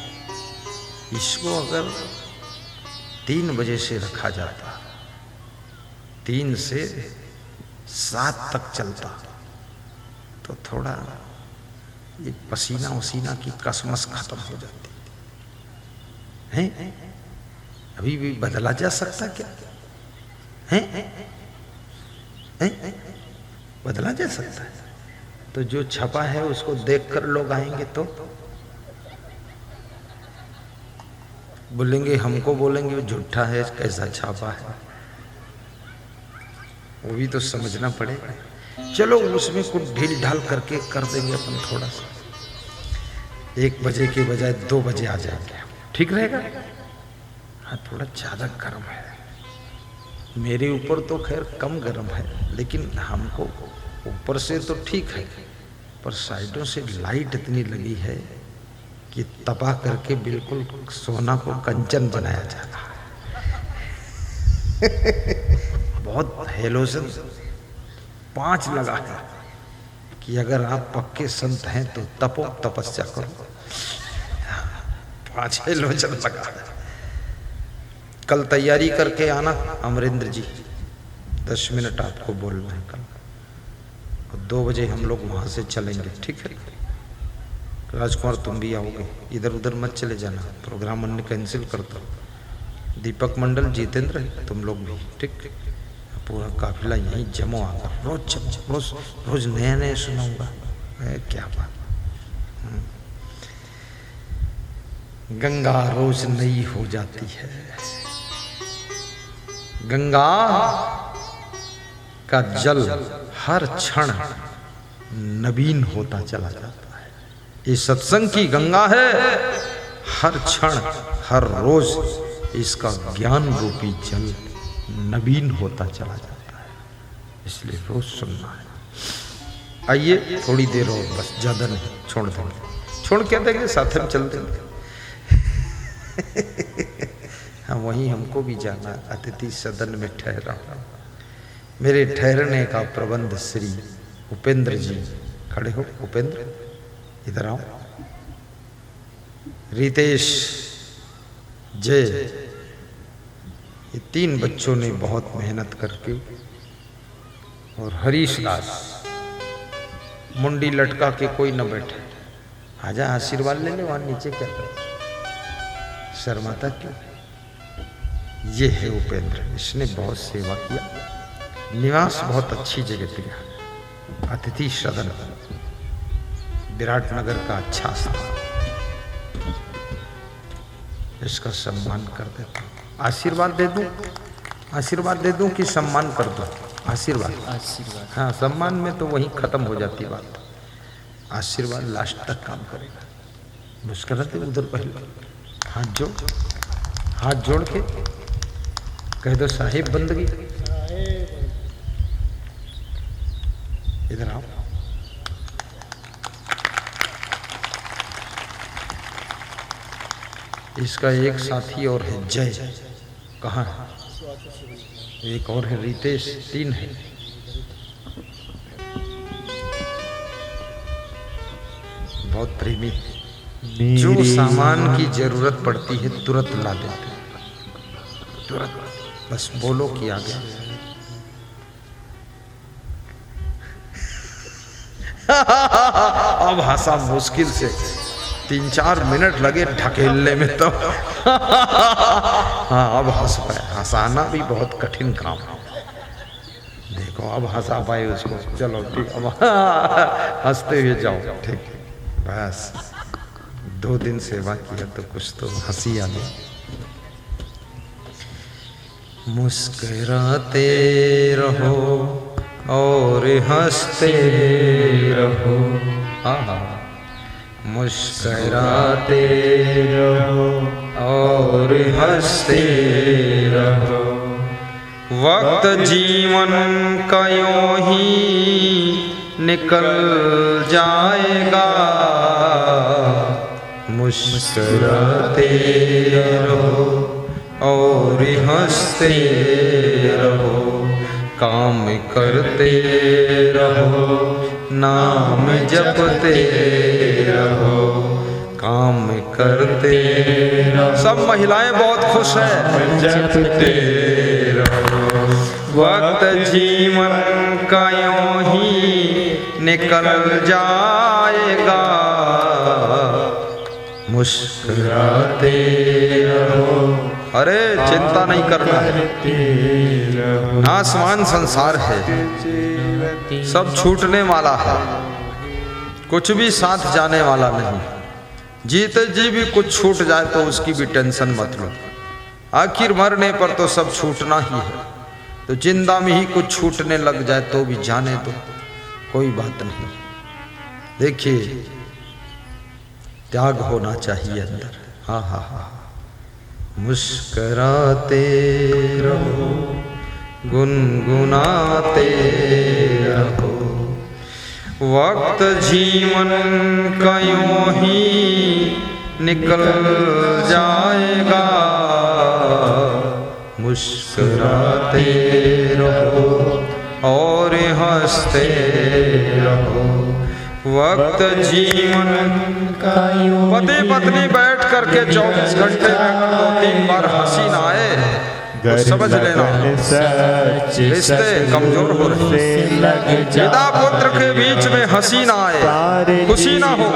इसको अगर 3 बजे से रखा जाता, 3 से 7 तक चलता, तो थोड़ा ये पसीना उसीना की कसमस खत्म हो जाती है। अभी भी बदला जा सकता क्या है? बदला जा सकता है। तो जो छपा है उसको देखकर लोग आएंगे तो बोलेंगे, हमको बोलेंगे वो झूठा है, कैसा छापा है, वो भी तो समझना पड़ेगा। चलो उसमें कुछ ढील ढाल करके कर देंगे अपन, थोड़ा सा 1 बजे के बजाय 2 बजे आ जाएंगे, ठीक रहेगा। हाँ, थोड़ा ज़्यादा गर्म है, मेरे ऊपर तो खैर कम गर्म है, लेकिन हमको ऊपर से तो ठीक है, पर साइडों से लाइट इतनी लगी है कि तपा करके बिल्कुल सोना को कंचन बनाया जा रहा है। बहुत हेलोजन 5 लगा है कि अगर आप पक्के संत हैं तो तपो, तपस्या करो। 5-6 लोचन लगा। कल तैयारी करके आना अमरेंद्र जी, 10 मिनट आपको बोलना है कल, और 2 बजे हम लोग वहाँ से चलेंगे, ठीक है? राजकुमार तुम भी आओगे, इधर उधर मत चले जाना, प्रोग्राम हमने कैंसिल कर दो। दीपक मंडल, जितेंद्र, तुम लोग भी, ठीक? पूरा काफिला यहीं जमो आकर, रोज नया नया सुनाऊंगा, क्या बात। गंगा रोज नई हो जाती है, गंगा का जल हर क्षण नवीन होता चला जाता है। ये सत्संग की गंगा है, हर क्षण हर रोज इसका ज्ञान रूपी जल नवीन होता चला जाता है, इसलिए रोज सुनना है। आइए थोड़ी देर और, बस ज्यादा नहीं, छोड़ देंगे, छोड़ क्या देंगे, साथ में चल देंगे। हाँ वहीं हमको भी जाना, अतिथि सदन में ठहरा। मेरे ठहरने का प्रबंध श्री उपेंद्र जी, खड़े हो उपेंद्र, इधर आओ। रितेश, जय, ये 3 बच्चों ने बहुत मेहनत करके, और हरीश दास, मुंडी लटका के कोई न बैठे, आजा आशीर्वाद ले ले, वहां नीचे क्या कर, शर्माता क्यों? ये है उपेंद्र, इसने बहुत सेवा किया, निवास बहुत अच्छी जगह दिया, अतिथि सदन विराटनगर का अच्छा स्थान, इसका सम्मान कर देता हूं। आशीर्वाद दे दूं, आशीर्वाद दे दूं कि सम्मान कर दूं? आशीर्वाद, आशीर्वाद। हाँ, सम्मान में तो वहीं खत्म हो जाती बात, आशीर्वाद लास्ट तक काम करेगा। मुस्कुराते उधर पहले हाथ जोड़ के कह दो साहिब बंदगी। इधर आओ। इसका एक साथी और है जय, कहाँ है? एक और है रितेश, 3 है। बहुत प्रेमी, जो सामान की जरूरत पड़ती है तुरंत ला देते, तुरंत, बस बोलो कि आ गया। अब हंसा मुश्किल से, 3-4 मिनट लगे ढकेलने में तो हाँ अब हंस पाए। हंसाना भी बहुत कठिन काम है, देखो अब हंसा पाए उसको। चलो ठीक, अब हंसते हुए जाओ, ठीक, बस 2 दिन सेवा किया तो कुछ तो हंसी आ गई। मुस्कुराते रहो और हंसते रहो, मुस्कुराते रहो और हंसते रहो, वक्त जीवन का यूं ही निकल जाएगा, मुस्कुराते रहो और हंसते रहो, काम करते रहो, नाम जपते रहो, काम करते रहो। सब महिलाएं बहुत खुश हैं। जपते रहो, वक्त जीवन का यूं ही निकल जाएगा, मुस्कुराते रहो। अरे चिंता नहीं करना है, आसमान संसार है, सब छूटने वाला है, कुछ भी साथ जाने वाला नहीं। जीते जी भी कुछ छूट जाए तो उसकी भी टेंशन मत लो, आखिर मरने पर तो सब छूटना ही है। तो जिंदा में ही कुछ छूटने लग जाए तो भी जाने दो, कोई बात नहीं। देखिए त्याग होना चाहिए अंदर। हाँ हाँ हाँ, मुस्कुराते रहो, गुनगुनाते रहो, वक्त जीवन का यूं ही निकल जाएगा, मुस्कुराते रहो और हंसते रहो, वक्त जीवन का पति पत्नी बैठ करके 24 घंटे में अगर 2-3 बार हंसी ना आए तो समझ लेना रिश्ते कमजोर हो रहे। पिता पुत्र के बीच में हंसी ना आए, खुशी ना हो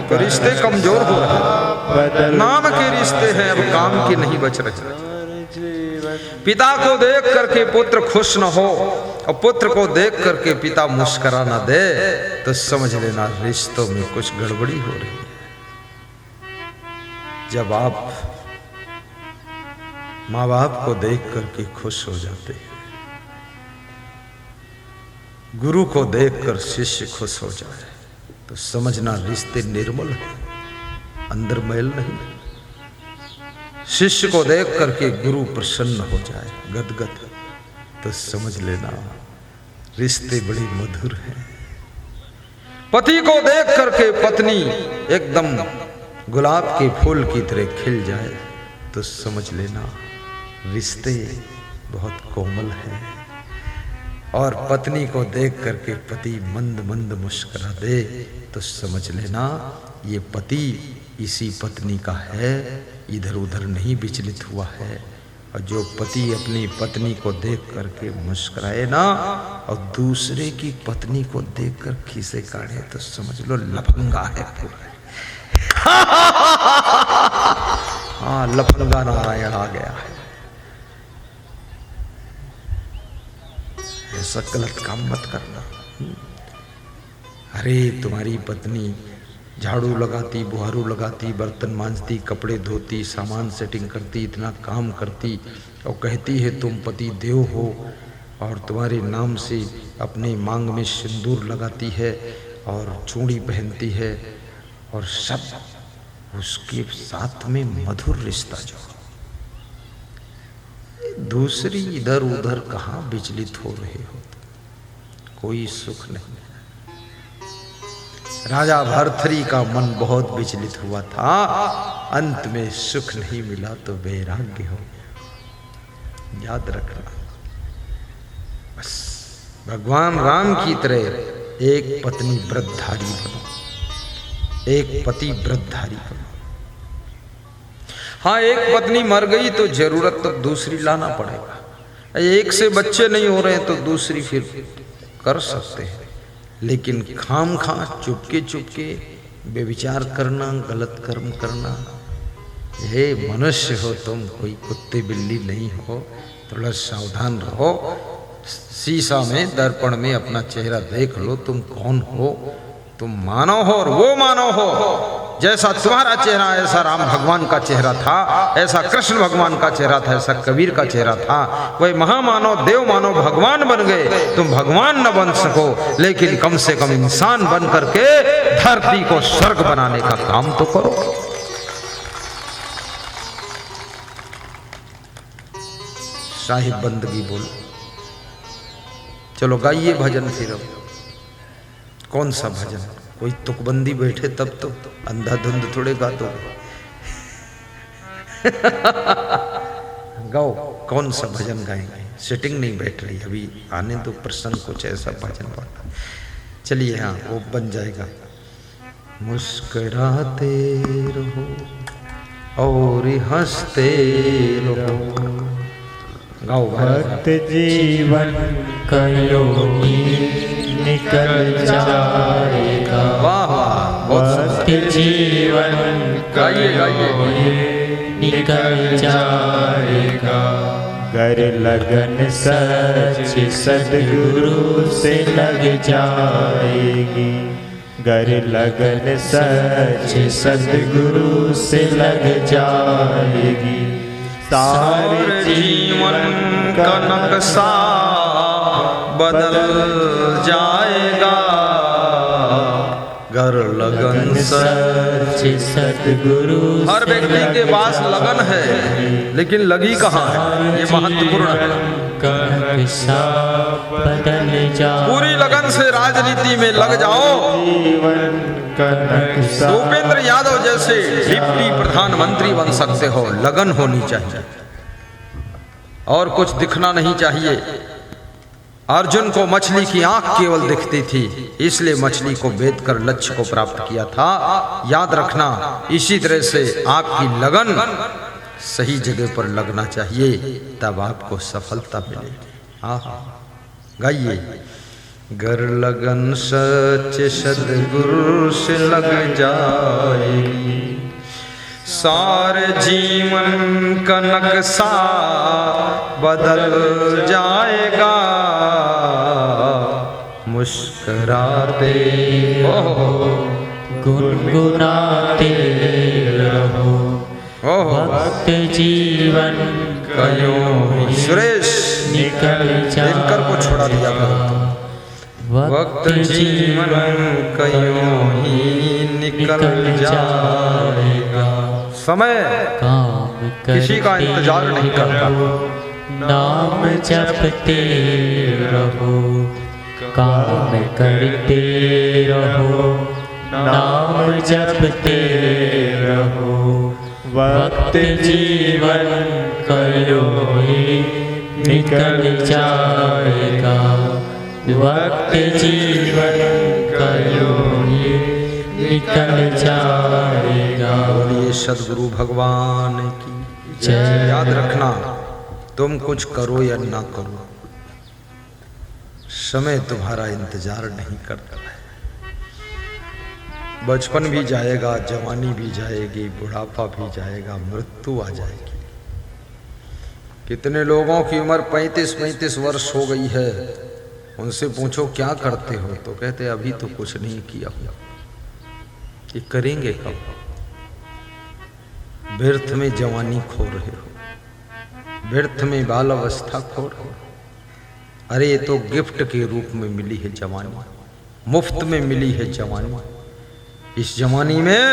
तो रिश्ते कमजोर हो रहे। नाम के रिश्ते हैं, अब काम के नहीं बच रहे। पिता को देख करके पुत्र खुश न हो और पुत्र को देख करके पिता मुस्कुरा न दे तो समझ लेना रिश्तों में कुछ गड़बड़ी हो रही है। जब आप माँ बाप को देख करके खुश हो जाते हैं, गुरु को देखकर शिष्य खुश हो जाए तो समझना रिश्ते निर्मल है, अंदर मैल नहीं। शिष्य को देख करके गुरु प्रसन्न हो जाए गदगद तो समझ लेना रिश्ते बड़े मधुर हैं। पति को देख करके पत्नी एकदम गुलाब के फूल की तरह खिल जाए तो समझ लेना रिश्ते बहुत कोमल हैं। और पत्नी को देख करके पति मंद मंद मुस्कुरा दे तो समझ लेना ये पति इसी पत्नी का है, इधर उधर नहीं विचलित हुआ है। और जो पति अपनी पत्नी को देख करके मुस्कुराए ना और दूसरे की पत्नी को देखकर खीसे काढ़े तो समझ लो लफंगा है पूरा। हाँ, लफंगा नारायण आ गया है। ऐसा गलत काम मत करना। अरे तुम्हारी पत्नी झाड़ू लगाती, बुहारू लगाती, बर्तन मांजती, कपड़े धोती, सामान सेटिंग करती, इतना काम करती और कहती है तुम पति देव हो और तुम्हारे नाम से अपने मांग में सिंदूर लगाती है और चूड़ी पहनती है और सब उसके साथ में मधुर रिश्ता जो दूसरी इधर उधर कहाँ विचलित हो रहे हो, कोई सुख नहीं। राजा भर्तृहरि का मन बहुत विचलित हुआ था, अंत में सुख नहीं मिला तो वैराग्य हो गया। याद रखना, बस भगवान राम की तरह एक पत्नी व्रतधारी बनो, एक पति व्रतधारी बनो। हाँ, एक पत्नी मर गई तो जरूरत तब दूसरी लाना पड़ेगा। एक से बच्चे नहीं हो रहे तो दूसरी फिर कर सकते हैं, लेकिन खाम खा चुपके चुपके बेविचार करना, गलत कर्म करना। हे मनुष्य हो तुम, कोई कुत्ते बिल्ली नहीं हो, थोड़ा सावधान रहो। शीशा में दर्पण में अपना चेहरा देख लो, तुम कौन हो। तुम मानव हो और वो मानव हो। जैसा तुम्हारा चेहरा ऐसा राम भगवान का चेहरा था, ऐसा कृष्ण भगवान का चेहरा था, ऐसा कबीर का चेहरा था। वही महामानव, देव मानव, भगवान बन गए। तुम भगवान न बन सको लेकिन कम से कम इंसान बन करके धरती को स्वर्ग बनाने का काम तो करो। साहिब बंदगी बोलो। चलो गाइए भजन फिर। कौन सा भजन? कोई तुकबंदी बैठे तब तो, अंधाधुंध थोड़े गा दो। गाओ, कौन सा भजन गाएंगे? सेटिंग नहीं बैठ रही अभी, आने दो प्रसंग कुछ ऐसा भजन पाना। चलिए, हाँ वो बन जाएगा। मुस्कुराते रहो और हंसते रहो। गाओ। भक्त जीवन का योगी निकल जाएगा। वाह वाह, भक्त जीवन का योगी निकल जाएगा। गर लगन सच सदगुरु से लग जाएगी। गर लगन सच सदगुरु से लग जाएगी। सारे जीवन का नक्शा बदल जाएगा। गर लगन सच सदगुरु। हर व्यक्ति के पास लगन है, लेकिन लगी कहाँ है, ये महत्वपूर्ण है। बदल जाए। पूरी लगन से राजनीति में लग जाओ। भूपेंद्र यादव जैसे डिप्टी प्रधानमंत्री बन सकते हो। लगन होनी चाहिए और कुछ दिखना नहीं चाहिए। अर्जुन को मछली की आंख केवल दिखती थी, इसलिए मछली को बेच कर लक्ष्य को प्राप्त किया था। याद रखना, इसी तरह से आपकी लगन सही जगह पर लगना चाहिए, तब आपको सफलता मिलेगी। हाँ, गाइए। गर लगन सच सद्गुरु से लग जाएगी, सारे जीवन का नक्शा बदल जाएगा। मुस्कुराते रहो, गुनगुनाते रहो, वक्त जीवन का यूं ही सुरेश निकल दिनकर को छोड़ा दिया करो। वक्त जीवन का यूं ही निकल जाएगा। समय काम किसी का इंतजार नहीं करता। नाम जपते रहो, काम करते रहो, नाम जपते रहो, वक्त जीवन का यूं ही निकल जाएगा। वक्त जीवन का यूं ही निकल जाएगा। बोलिए सद्गुरु भगवान की जय। याद रखना, तुम कुछ करो या ना करो, समय तुम्हारा इंतजार नहीं करता है। बचपन भी जाएगा, जवानी भी जाएगी, बुढ़ापा भी जाएगा, मृत्यु आ जाएगी। कितने लोगों की उम्र 35-35 वर्ष हो गई है, उनसे पूछो क्या करते हो, तो कहते अभी तो कुछ नहीं किया। ये करेंगे कब? व्यर्थ में जवानी खो रहे हो, व्यर्थ में बाल अवस्था खो रहे हो। अरे ये तो गिफ्ट के रूप में मिली है जवानी, मुफ्त में मिली है जवानी। इस जवानी में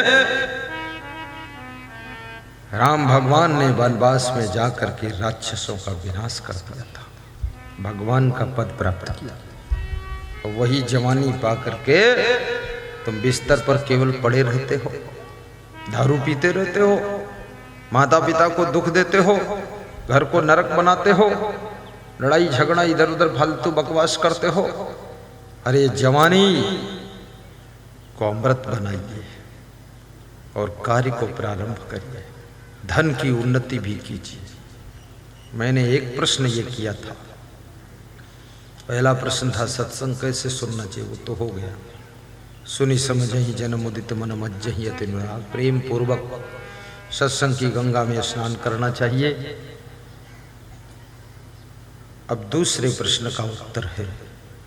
राम भगवान ने वनवास में जाकर के राक्षसों का विनाश कर दिया था, भगवान का पद प्राप्त किया। और वही जवानी पा करके तुम बिस्तर पर केवल पड़े रहते हो, दारू पीते रहते हो, माता पिता को दुख देते हो, घर को नरक बनाते हो, लड़ाई झगड़ा इधर उधर फालतू बकवास करते हो। अरे जवानी को अमृत बनाइए और कार्य को प्रारंभ करिए, धन की उन्नति भी कीजिए। मैंने एक प्रश्न ये किया था, पहला प्रश्न था सत्संग कैसे सुनना चाहिए, वो तो हो गया। सुनी समझहि जन्म उदित मन मज्जहि अति अनुराग, प्रेम पूर्वक सत्संग की गंगा में स्नान करना चाहिए। अब दूसरे प्रश्न का उत्तर है।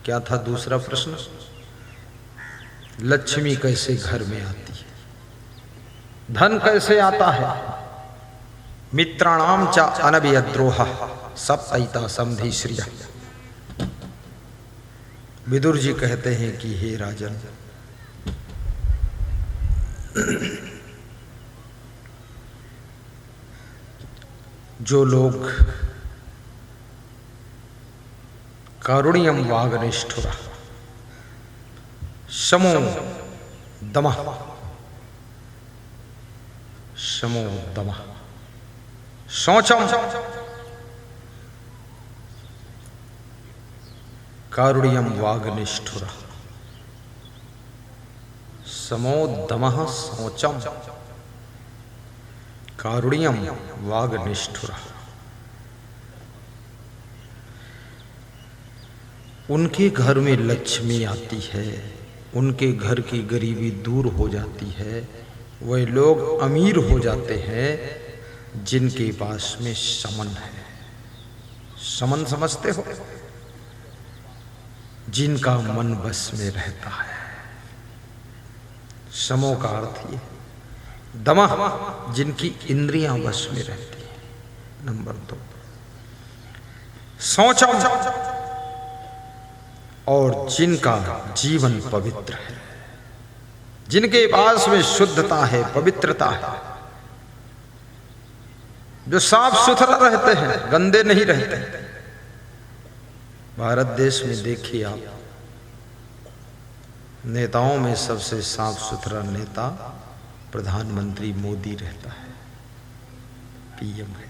क्या था दूसरा प्रश्न? लक्ष्मी कैसे घर में आती है, धन कैसे आता है? मित्राणाम च अनभिद्रोह सप्तैता समधि श्रिया। विदुर जी कहते हैं कि हे राजन, जो लोग कारुण्यम वागनिष्ठुरा समो दमः शौचम कारुण्यम वागनिष्ठुरा समोदमः शौचम कारुण्यम वागनिष्ठुरा। उनके घर में लक्ष्मी आती है, उनके घर की गरीबी दूर हो जाती है, वह लोग अमीर हो जाते हैं जिनके पास में समन है। समन समझते हो? जिनका मन बस में रहता है। समो का अर्थ ये, दमः जिनकी इंद्रियां बस में रहती है। नंबर 2 शौचम, और जिनका जीवन पवित्र है, जिनके पास में शुद्धता है, पवित्रता है, जो साफ सुथरा रहते हैं, गंदे नहीं रहते। भारत देश में देखिए आप, नेताओं में सबसे साफ सुथरा नेता प्रधानमंत्री मोदी रहता है, पीएम है।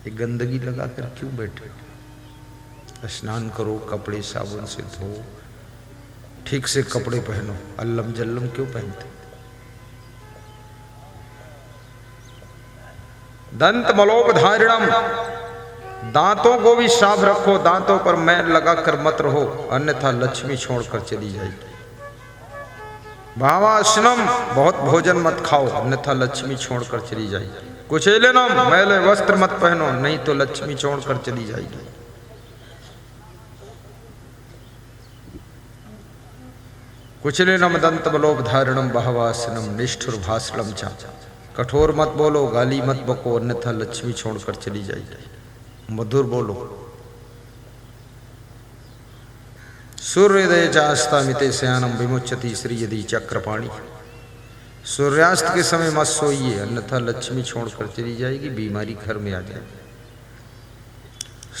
ये गंदगी लगा कर क्यों बैठे? स्नान करो, कपड़े साबुन से धो, ठीक से कपड़े पहनो। अल्लम जल्लम क्यों पहनते? दंत मलोपधारिणम, दांतों को भी साफ रखो, दांतों पर मैल लगा कर मत रहो, अन्यथा लक्ष्मी छोड़कर चली जाएगी। भावासनम, बहुत भोजन मत खाओ, अन्यथा लक्ष्मी छोड़कर चली जाएगी। कुचेलनम, मैले वस्त्र मत पहनो, नहीं तो लक्ष्मी छोड़कर चली जाएगी। कुचेलनम दंत बलोपधारणम बहवासनम निष्ठुर भाषणम चा, कठोर मत बोलो, गाली मत बको, अन्यथा लक्ष्मी छोड़कर चली जाएगी। मधुर बोलो। सूर्योदय चास्तामिते शयानम विमुच्यति श्री यदि चक्रपाणी, सूर्यास्त के समय मत सोइए, अन्यथा लक्ष्मी छोड़कर चली जाएगी, बीमारी घर में आ जाएगी।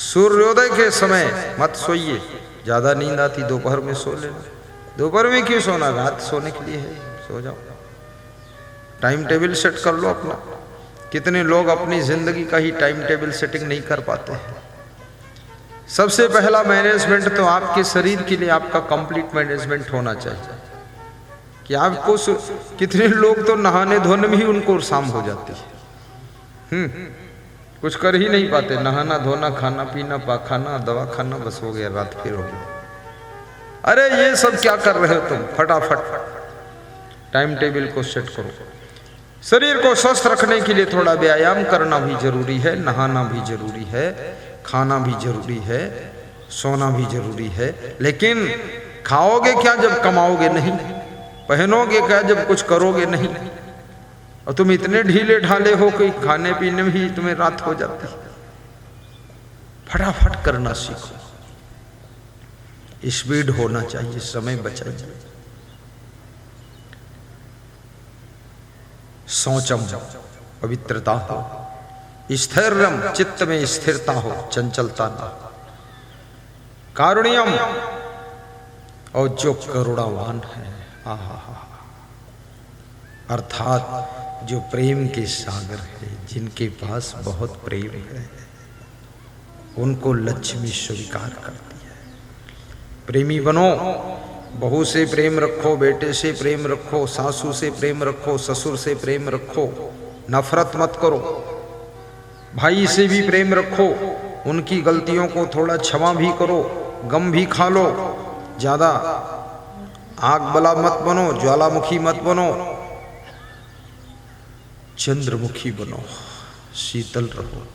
सूर्योदय के समय मत सोइए, ज्यादा नींद आती दोपहर में सो लेना। दोपहर में क्यों सोना, रात सोने के लिए है, सो जाओ। टाइम टेबल सेट कर लो अपना। कितने लोग अपनी जिंदगी का ही टाइम टेबल सेटिंग नहीं कर पाते हैं। सबसे पहला मैनेजमेंट तो आपके शरीर के लिए आपका कंप्लीट मैनेजमेंट होना चाहिए कि आपको कितने लोग तो नहाने धोने में ही उनको शाम हो जाती है, कुछ कर ही नहीं पाते। नहाना धोना, खाना पीना, पाखाना, दवा खाना, बस हो गया, रात फिर हो गया। अरे ये सब क्या कर रहे हो तुम? फटाफट टाइम टेबल को सेट करो। शरीर को स्वस्थ रखने के लिए थोड़ा व्यायाम करना भी जरूरी है, नहाना भी जरूरी है, खाना भी जरूरी है, सोना भी जरूरी है। लेकिन खाओगे क्या जब कमाओगे नहीं? पहनोगे क्या जब कुछ करोगे नहीं? और तुम इतने ढीले ढाले हो कि खाने पीने में ही तुम्हें रात हो जाती है। फटाफट करना सीखो, स्पीड होना चाहिए, समय बचाइए। शौचम, पवित्रता हो। स्थैर्यम, चित्त में स्थिरता हो, चंचलता ना। कारुण्यम, और जो करुणावान है, अर्थात जो प्रेम के सागर है, जिनके पास बहुत प्रेम है, उनको लक्ष्मी स्वीकार करती है। प्रेमी बनो, बहू से प्रेम रखो, बेटे से प्रेम रखो, सासू से प्रेम रखो, ससुर से प्रेम रखो, नफरत मत करो। भाई से भी प्रेम रखो, उनकी गलतियों को थोड़ा क्षमा भी करो, गम भी खा लो। ज्यादा आग बला मत बनो, ज्वालामुखी मत बनो, चंद्रमुखी बनो, शीतल रहो,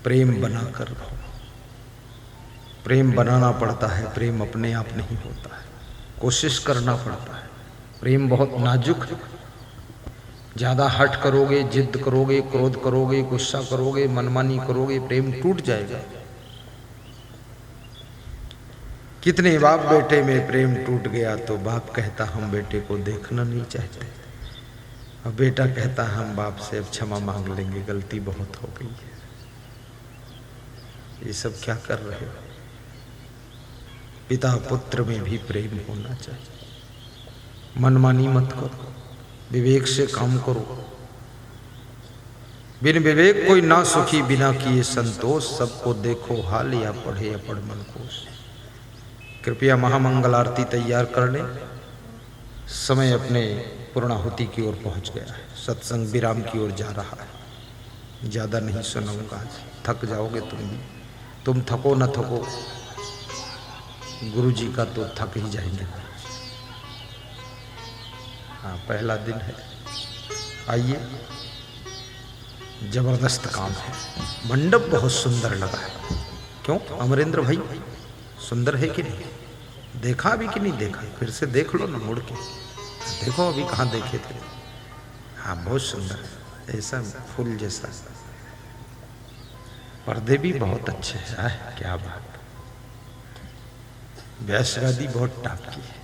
प्रेम बनाकर रहो। प्रेम बनाना पड़ता है, प्रेम अपने आप नहीं होता है, कोशिश करना पड़ता है। प्रेम बहुत नाजुक है। ज्यादा हट करोगे, जिद करोगे, क्रोध करोगे, गुस्सा करोगे, मनमानी करोगे, प्रेम टूट जाएगा। कितने बाप बेटे में प्रेम टूट गया तो बाप कहता हम बेटे को देखना नहीं चाहते, और बेटा कहता हम बाप से अब क्षमा मांग लेंगे, गलती बहुत हो गई है। ये सब क्या कर रहे हो? पिता पुत्र में भी प्रेम होना चाहिए। मनमानी मत करो, विवेक से काम करो। बिन विवेक कोई ना सुखी, बिना किए संतोष, सबको देखो हाल या पढ़े अपढ़ मन कोश। कृपया महामंगल आरती तैयार कर लें, समय अपने पूर्णाहुति की ओर पहुंच गया है। सत्संग विराम की ओर जा रहा है। ज्यादा नहीं सुनाऊंगा आज, थक जाओगे तुम भी। तुम थको न थको, गुरु जी का तो थक ही जाएंगे। हाँ, पहला दिन है, आइए। जबरदस्त काम है। मंडप बहुत सुंदर लगा है। क्यों अमरेंद्र भाई, सुंदर है कि नहीं? देखा अभी कि नहीं देखा? फिर से देख लो ना, मुड़ के देखो, अभी कहाँ देखे थे। हाँ, बहुत सुंदर है, ऐसा फूल जैसा। पर्दे भी बहुत अच्छे हैं। क्या बात, व्यासगादी बहुत टाप की है।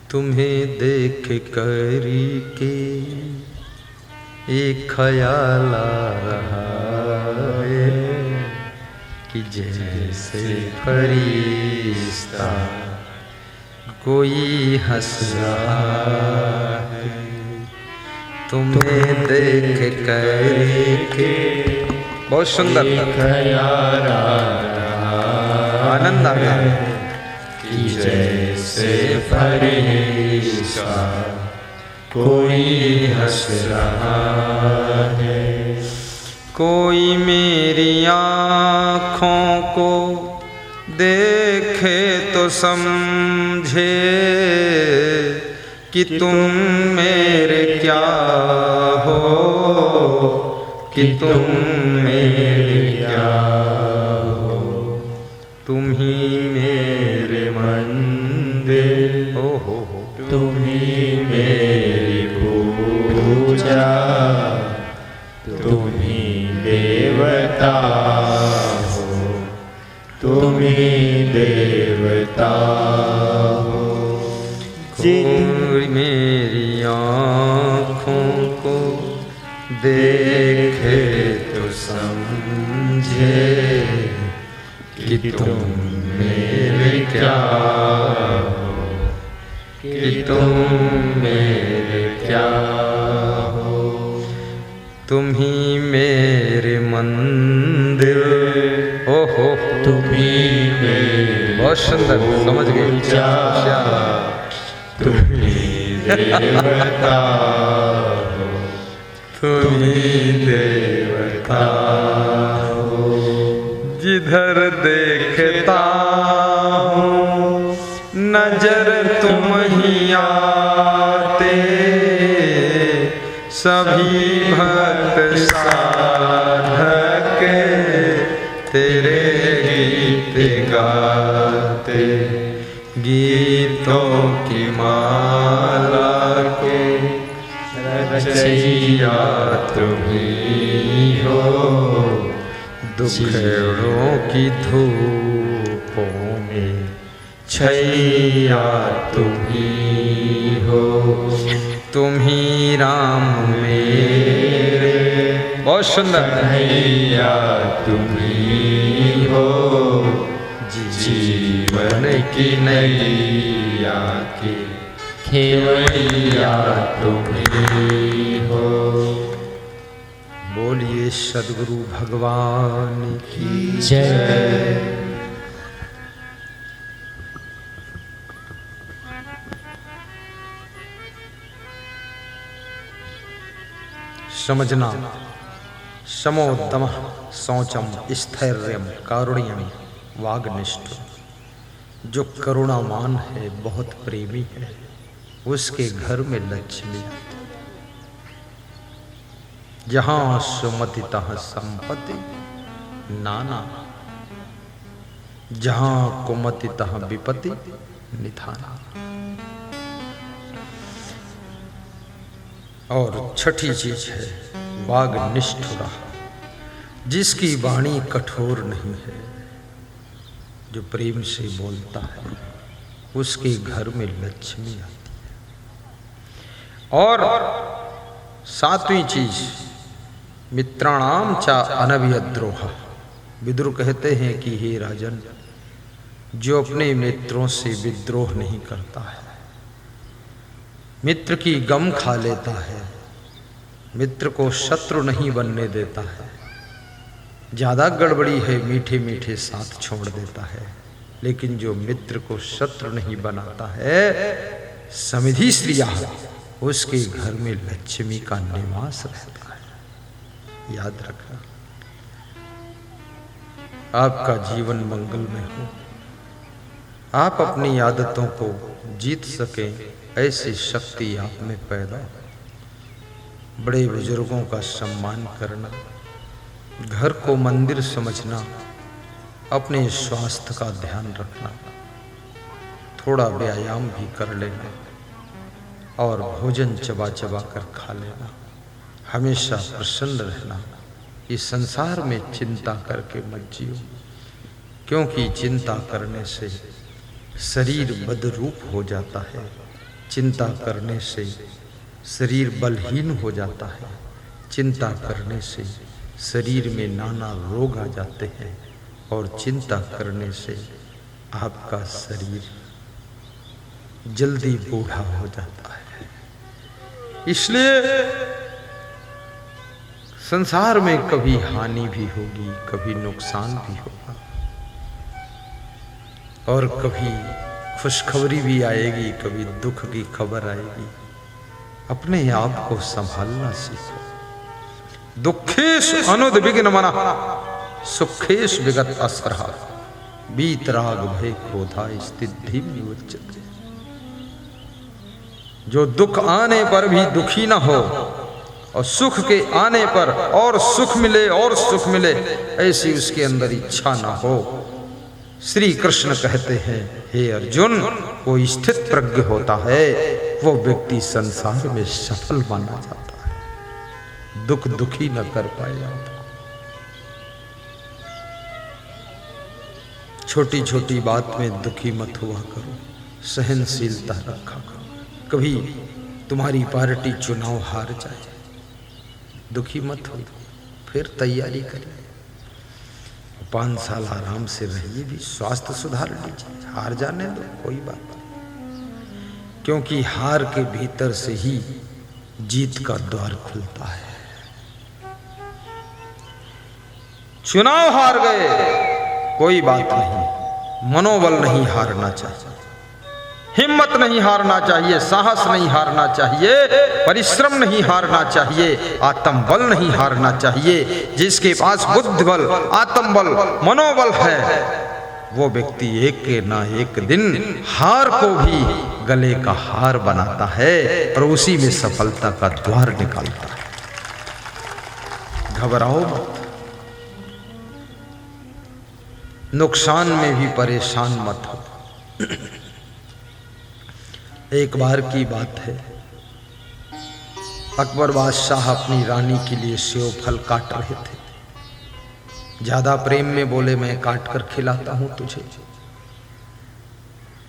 तुम्हें देख करी के एक ख्याल आ रहा है कि जैसे फरिश्ता कोई हंस रहा है तुम्हें देख कर। बहुत सुंदर, आनंद आ गया कि जैसे फरिश्ता कोई हंस रहा है। कोई मेरी आँखों को देखे तो समझे कि तुम मेरे क्या हो, कि तुम मेरे क्या हो। तुम ही मेरे मंदिर, ओ हो, तुम ही मेरी पूजा, तुम ही देवता हो, तुम ही देवता हो। कोई मेरी आँखों को देखे तो समझे कि तुम मेरे क्या हो, कि तुम मेरे क्या हो। तुम ही मेरे मंदिर, ओ हो, तुम ही मेरे बहुत सुंदर, समझ गए। तुम ही देवता हो, तुम ही देवता हो। जिधर देखता हूँ नजर तुम ही आते, सभी भक्त साधक तेरे गीत गाते। गीतों की माला के रचैया तुम ही हो, दुखड़ों की धूपों में छैया तुम ही हो। तुम ही राम मेरे, बहुत सुंदर, भैया तुम ही हो, जीवन की नैया की खेवैया तुम ही हो। बोलिए सद्गुरु भगवान की जय। समझना समोद्दम शौचम स्थैर्यम कारुण्यम वाग्निष्ठ। जो करुणावान है, बहुत प्रेमी है, उसके घर में लक्ष्मी आती। जहाँ सुमति तहाँ संपत्ति नाना, जहाँ कुमति तहाँ विपत्ति निधाना। और छठी चीज है वाग्निष्ठुरा, जिसकी वाणी कठोर नहीं है, जो प्रेम से बोलता है, उसके घर में लक्ष्मी आती है। और सातवीं चीज मित्राणाम चा अनभिद्रोह। विदुर कहते हैं कि हे राजन, जो अपने मित्रों से विद्रोह नहीं करता है, मित्र की गम खा लेता है, मित्र को शत्रु नहीं बनने देता है, ज्यादा गड़बड़ी है मीठे मीठे साथ छोड़ देता है, लेकिन जो मित्र को शत्रु नहीं बनाता है, समिधि श्रिया, उसके घर में लक्ष्मी का निवास रहता है। याद रखना, आपका जीवन मंगलमय हो, आप अपनी आदतों को जीत सकें, ऐसी शक्ति आप में पैदा हो। बड़े बुजुर्गों का सम्मान करना, घर को मंदिर समझना, अपने स्वास्थ्य का ध्यान रखना, थोड़ा व्यायाम भी कर लेना और भोजन चबा चबा कर खा लेना, हमेशा प्रसन्न रहना। इस संसार में चिंता करके मत जियो, क्योंकि चिंता करने से शरीर बदरूप हो जाता है, चिंता करने से शरीर बलहीन हो जाता है, चिंता करने से शरीर में नाना रोग आ जाते हैं, और चिंता करने से आपका शरीर जल्दी बूढ़ा हो जाता है। इसलिए संसार में कभी हानि भी होगी, कभी नुकसान भी होगा, और कभी खुशखबरी भी आएगी, कभी दुख की खबर आएगी। अपने आप को संभालना सीखो। दुखेश अनुद्विग्न मनः सुखेश विगत अस्पृहा वीतराग भय क्रोधा स्थिति विमुच्यते। जो दुख आने पर भी दुखी न हो और सुख के आने पर और सुख मिले और सुख मिले, ऐसी उसके अंदर इच्छा न हो। श्री कृष्ण कहते हैं, हे अर्जुन, वो स्थित प्रज्ञ होता है, वो व्यक्ति संसार में सफल माना जाता है। दुख दुखी न कर पाएगा। छोटी छोटी बात में दुखी मत हुआ करो, सहनशीलता रखा करो। कभी तुम्हारी पार्टी चुनाव हार जाए, दुखी मत हो, फिर तैयारी करिए। 5 साल आराम से रहिए, भी स्वास्थ्य सुधार लीजिए, हार जाने दो, कोई बात नहीं। क्योंकि हार के भीतर से ही जीत का द्वार खुलता है। चुनाव हार गए, कोई बात नहीं, मनोबल नहीं हारना चाहिए, हिम्मत नहीं हारना चाहिए, साहस नहीं हारना चाहिए, परिश्रम नहीं हारना चाहिए, आत्मबल नहीं हारना चाहिए। जिसके पास बुद्धि बल, आत्मबल, मनोबल है, वो व्यक्ति एक के ना एक दिन हार को भी गले का हार बनाता है और उसी में सफलता का द्वार निकालता है। घबराओ मत, नुकसान में भी परेशान मत हो। एक बार की बात है, अकबर बादशाह अपनी रानी के लिए सेव फल काट रहे थे। ज्यादा प्रेम में बोले, मैं काट कर खिलाता हूं तुझे।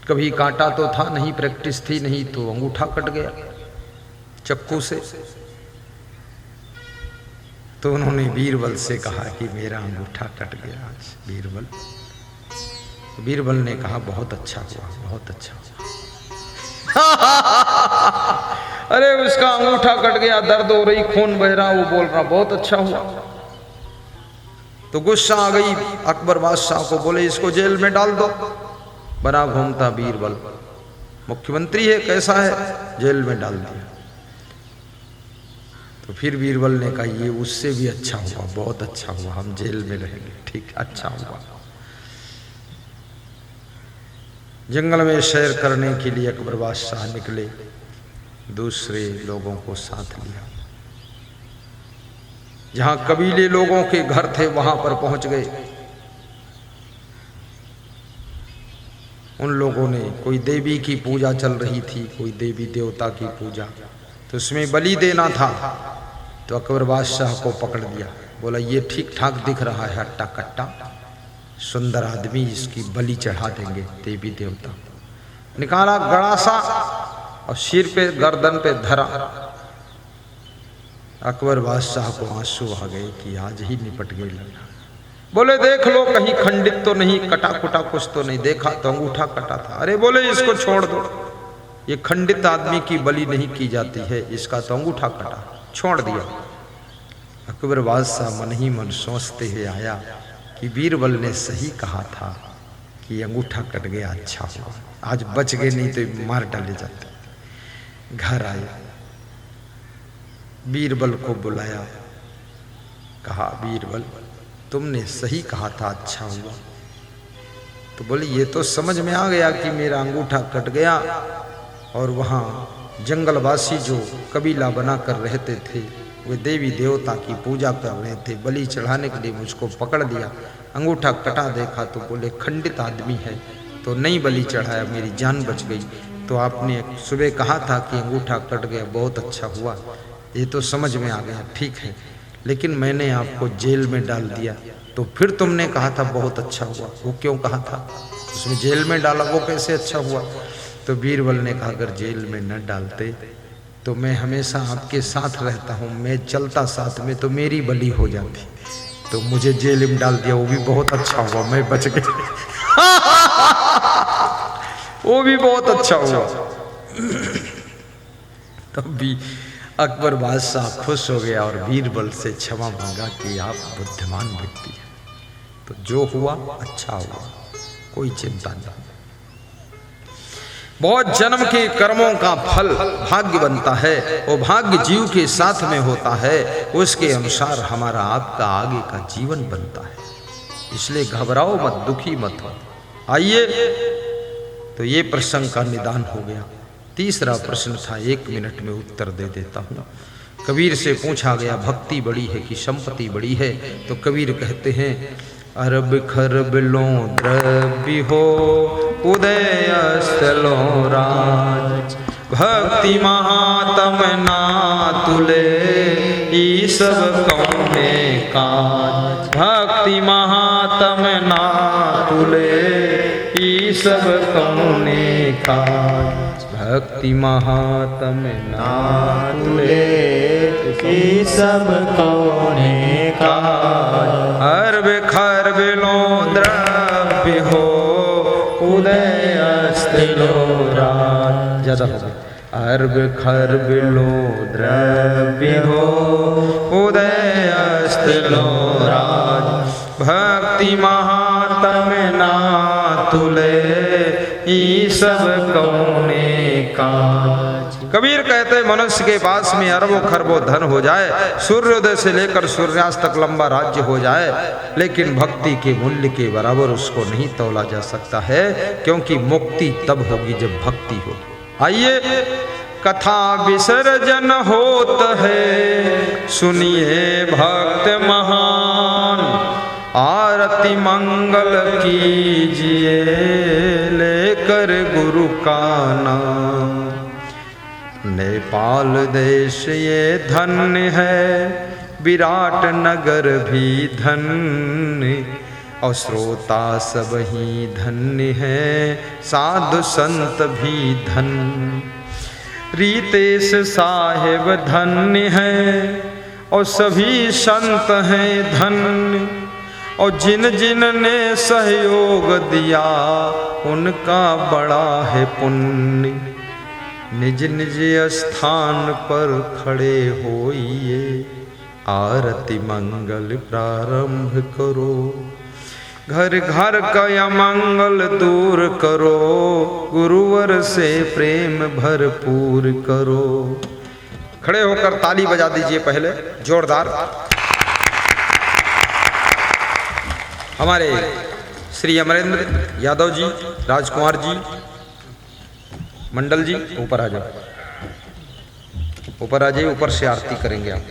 कभी काटा तो था नहीं, प्रैक्टिस थी नहीं, तो अंगूठा कट गया चक्कू से। तो उन्होंने बीरबल से कहा कि मेरा अंगूठा कट गया आज बीरबल। बीरबल ने कहा, बहुत अच्छा हुआ, बहुत अच्छा हुआ। अरे उसका अंगूठा कट गया, दर्द हो रही, खून बह रहा, वो बोल रहा बहुत अच्छा हुआ। तो गुस्सा आ गई अकबर बादशाह को, बोले इसको जेल में डाल दो। बना घूमता बीरबल, मुख्यमंत्री है, कैसा है, जेल में डाल दिया। तो फिर बीरबल ने कहा, ये उससे भी अच्छा हुआ, बहुत अच्छा हुआ, हम जेल में रहेंगे, ठीक, अच्छा हुआ। जंगल में सैर करने के लिए अकबर बादशाह निकले, दूसरे लोगों को साथ लिया। जहां कबीले लोगों के घर थे वहां पर पहुंच गए। उन लोगों ने, कोई देवी की पूजा चल रही थी, कोई देवी देवता की पूजा, तो उसमें बलि देना था। तो अकबर बादशाह को पकड़ दिया, बोला ये ठीक ठाक दिख रहा है, हट्टा कट्टा सुंदर आदमी, इसकी बलि चढ़ा देंगे देवी देवता। निकाला गड़ा सा और सिर पे गर्दन पे धरा। अकबर बादशाह को आंसू आ गए कि आज ही निपट गई लड़का। बोले देख लो कहीं खंडित तो नहीं, कटा कुटा कुछ तो नहीं, देखा तो अंगूठा कटा था। अरे बोले इसको छोड़ दो, ये खंडित आदमी की बलि नहीं की जाती है, इसका तो अंगूठा कटा, छोड़ दिया। अकबर बादशाह मन ही मन सोचते हुए आया कि बीरबल ने सही कहा था कि अंगूठा कट गया, अच्छा हुआ, आज बच गए, नहीं तो मार डाले जाते। घर आए, बीरबल को बुलाया, कहा बीरबल तुमने सही कहा था, अच्छा हुआ। तो बोले ये तो समझ में आ गया कि मेरा अंगूठा कट गया, और वहाँ जंगलवासी जो कबीला बना कर रहते थे, वे देवी देवता की पूजा कर रहे थे, बलि चढ़ाने के लिए मुझको पकड़ लिया। अंगूठा कटा देखा तो बोले खंडित आदमी है, तो नहीं बलि चढ़ाया, मेरी जान बच गई। तो आपने सुबह कहा था कि अंगूठा कट गया, बहुत अच्छा हुआ, ये तो समझ में आ गया, ठीक है, लेकिन मैंने आपको जेल में डाल दिया, तो फिर तुमने कहा था बहुत अच्छा हुआ, वो क्यों कहा था, उसमें जेल में डाला, वो कैसे अच्छा हुआ। तो बीरबल ने कहा अगर जेल में न डालते तो मैं हमेशा आपके साथ रहता हूँ, मैं चलता साथ में, तो मेरी बलि हो जाती, तो मुझे जेल में डाल दिया, वो भी बहुत अच्छा हुआ, मैं बच गया। वो भी बहुत अच्छा हुआ। तब भी अकबर बादशाह खुश हो गया और बीरबल से क्षमा मांगा कि आप बुद्धिमान व्यक्ति हैं, तो जो हुआ अच्छा हुआ, कोई चिंता नहीं। बहुत जन्म के कर्मों का फल भाग्य बनता है, वो भाग्य जीव के साथ में होता है, उसके अनुसार हमारा आपका आगे का जीवन बनता है। इसलिए घबराओ मत, दुखी मत हो। आइए, तो ये प्रसंग का निदान हो गया। तीसरा प्रश्न था, 1 मिनट में उत्तर दे देता हूँ। कबीर से पूछा गया भक्ति बड़ी है कि संपत्ति बड़ी है, तो कबीर कहते हैं अरब खरब लो द्रव्य हो उदय स्थलो राज, भक्ति महातम ना तुले ई सब कौने काज, भक्ति महातम ना तुले ई सब कौने काज, भक्ति महातम ना तुले ई सब कौने काज, अरब खरब लो द्रव्य हो उदय स्थलो राज, ज्यादा हो गया, अरब खरब लो द्रव्य हो उदय स्थलो राज, भक्ति महातम ना तुले ई सब कौने काज। कबीर कहते मनुष्य के पास में अरबों खरबों धन हो जाए, सूर्योदय से लेकर सूर्यास्त तक लंबा राज्य हो जाए, लेकिन भक्ति के मूल्य के बराबर उसको नहीं तौला जा सकता है, क्योंकि मुक्ति तब होगी जब भक्ति होगी। आइए, कथा विसर्जन होत है, सुनिए भक्त महान, आरती मंगल कीजिए लेकर गुरु का नाम। नेपाल देश ये धन्य है, विराट नगर भी धन्य, और श्रोता सब ही धन्य है, साधु संत भी धन्य। रीतेश साहेब धन्य है, और सभी संत हैं धन्य, और जिन जिन ने सहयोग दिया उनका बड़ा है पुण्य। निज निज स्थान पर खड़े होइए, आरती मंगल प्रारंभ करो, घर घर का अमंगल दूर करो, गुरुवर से प्रेम भरपूर करो। खड़े होकर ताली बजा दीजिए पहले जोरदार। हमारे श्री अमरेंद्र यादव जी, राजकुमार जी, मंडल जी, ऊपर आ जाओ, ऊपर आ जाइए, ऊपर से आरती करेंगे आप।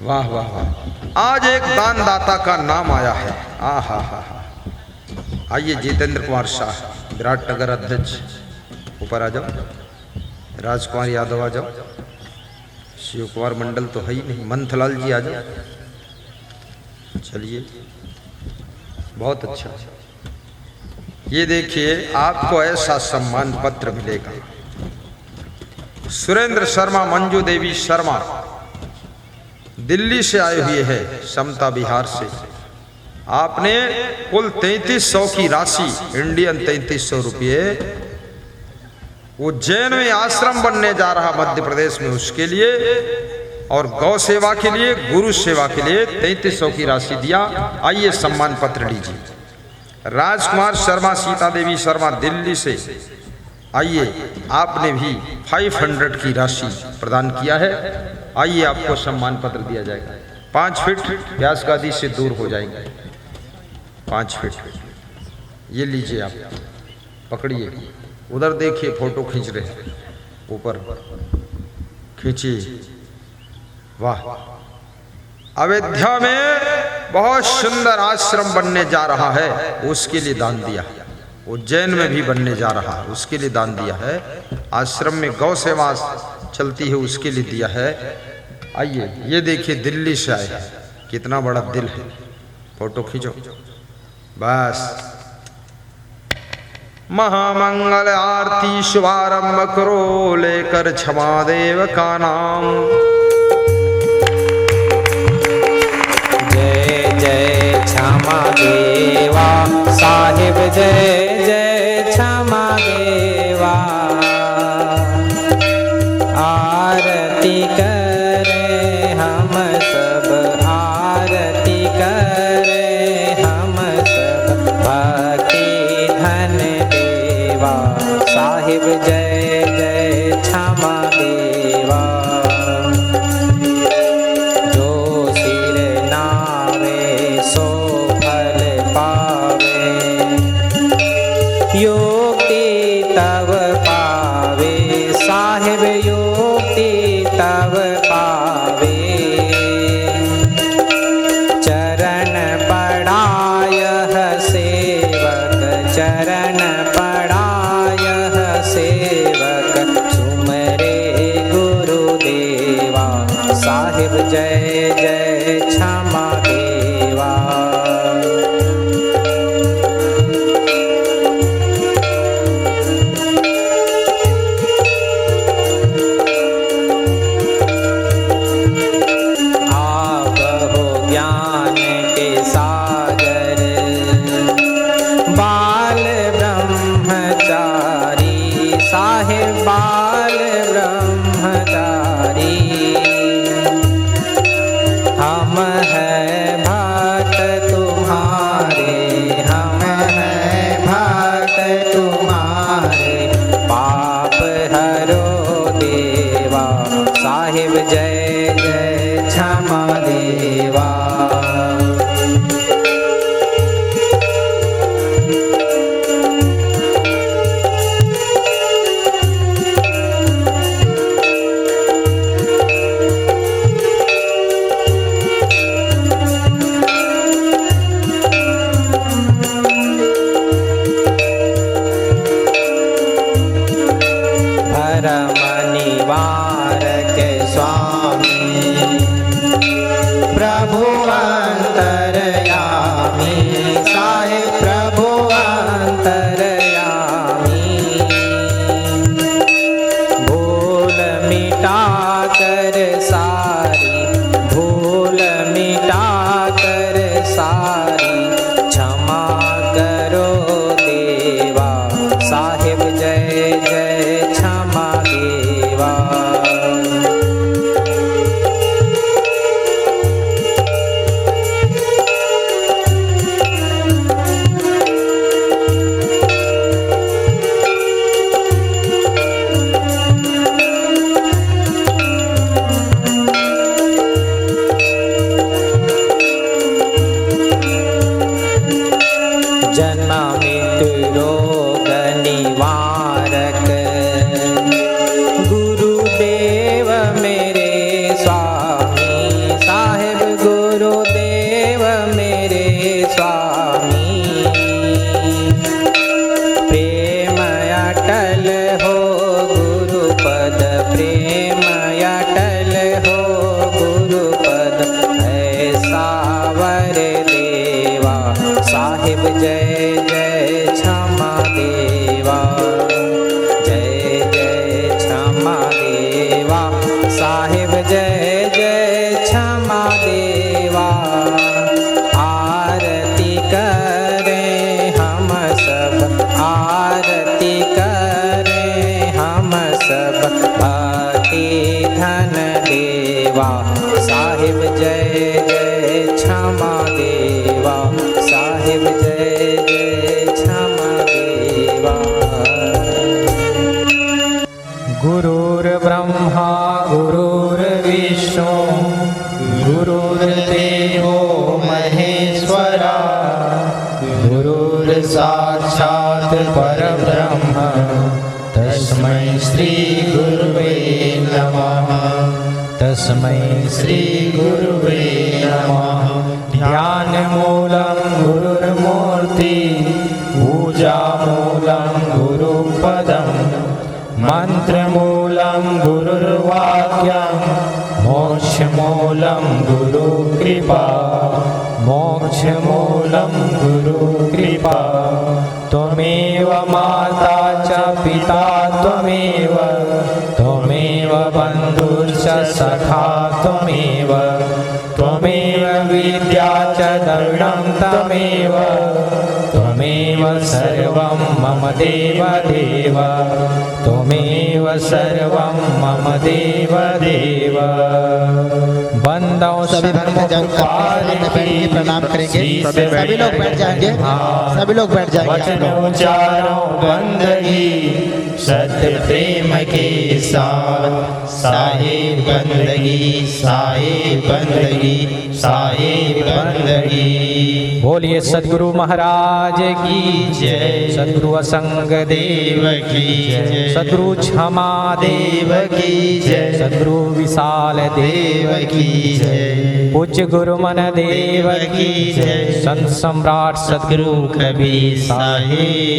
वाह वाह वाह, आज एक दानदाता का नाम आया है। आ हा हा हा। आइए जितेंद्र कुमार शाह, विराट नगर अध्यक्ष, ऊपर आ जाओ। राजकुमार यादव आ जाओ। शिव कुमार मंडल तो है ही नहीं, मंथलाल जी आ जाओ। चलिए, बहुत अच्छा। ये देखिए, आपको ऐसा सम्मान पत्र मिलेगा। सुरेंद्र शर्मा, मंजू देवी शर्मा दिल्ली से आए हुए हैं, समता बिहार से। आपने कुल 3300 की राशि, इंडियन 3300 रुपये, उज्जैन में आश्रम बनने जा रहा मध्य प्रदेश में, उसके लिए और गौ सेवा के लिए, गुरु सेवा के लिए 3300 की राशि दिया। आइए सम्मान पत्र लीजिए। राजकुमार शर्मा, सीता देवी शर्मा दिल्ली से आइए, आपने भी 500 की राशि प्रदान किया है। आइए, आपको सम्मान पत्र दिया जाएगा। 5 फीट व्यास गादी से दूर हो जाएंगे, 5 फीट। ये लीजिए, आप पकड़िए, उधर देखिए, फोटो खींच रहे हैं, ऊपर खींचिए। वाह, अयोध्या में बहुत सुंदर आश्रम बनने जा रहा है, उसके लिए दान दिया। उज्जैन में भी बनने जा रहा है, उसके लिए दान दिया है। आश्रम में गौ सेवा चलती है, उसके लिए दिया है। आइए, ये देखिए, दिल्ली से आए हैं, कितना बड़ा दिल है। फोटो खींचो बस। महामंगल आरती शुभारंभ करो, लेकर क्षमा देव का नाम। जय जय क्षमा देवा साहिब जय जय क्षमा देवा। आरती करे हम सब आरती करे हम सब भक्ति धन देवा साहिब जय जय क्षमा देवा। जो सिर नावे सो फल पावे योगी तब पावे साहिब योगी तब पावे। चरण पड़ाय सेवक चरण पड़ाय सेवक सुमरे गुरुदेवा साहिब जय जय क्षमा देवा। आप हो ज्ञान के सागर बाल ब्रह्मचारी साहिब बाल ब्रह्मचारी। हम हैं भक्त तुम्हारे हम हैं भक्त तुम्हारे पाप हरो देवा साहिब जय जय क्षमा देवा। भरम निवारक स्वामी प्रभु अंतरयामी साहिब प्रभु अंतरयामी। भूल मिटा कर सारी भूल मिटा कर सारी क्षमा करो देवा साहिब जय जय क्षमा देवा। जन्म मृत्यु रोग निवारक गुरुदेव मेरे स्वामी साहिब गुरुदेव मेरे स्वामी। प्रेम अटल हो गुरुपद प्रेम अटल हो गुरुपद ऐसा वर देवा साहिब जय जय क्षमा देवा। जय जय क्षमा देवा साहिब जय जय क्षमा देवा। आरती करें हम सब आरती करें हम सब भक्ति धन देवा साहिब जय जय क्षमा देवा साहिब जय जय क्षमा देवा। गुरुर्ब्रह्मा गुरुर्विष्णु गुरुर्देवो महेश्वरा गुरुर्साक्षात् परब्रह्म तस्मै श्री गुरुवे नमः तस्मै श्री गुरुवे नमः। ध्यान मूलं गुरुर्मूर्ति पूजा मूलं गुरुपदं मंत्रमूलं गुरुर्वाक्यं मोक्षमूलं गुरुकृपा मोक्षमूलं गुरुकृपा। त्वमेव माता च पिता त्वमेव बन्धुश्च सखा त्वमेव त्वमेव विद्या च द्रविणं तमेव त्वमेव सर्वं मम देव देव त्वमेव सर्वं मम देव देव। बंदों सभी भक्त जन प्रणाम करेंगे। सभी लोग बैठ जाएंगे, सभी लोग बैठ जाएंगे। वचन उच्चारो बंदगी सत्य प्रेम के साथ साहिब बंदगी साहिब बंदगी साहिब बंदगी। बोलिए सद्गुरु महाराज की जय, सद्गुरु असंग देव की जय, सद्गुरु क्षमा देव की जय, सद्गुरु विशाल देव की जय, पूज्य गुरु मन देव की जय, संत सम्राट सद्गुरु कबीर साहिब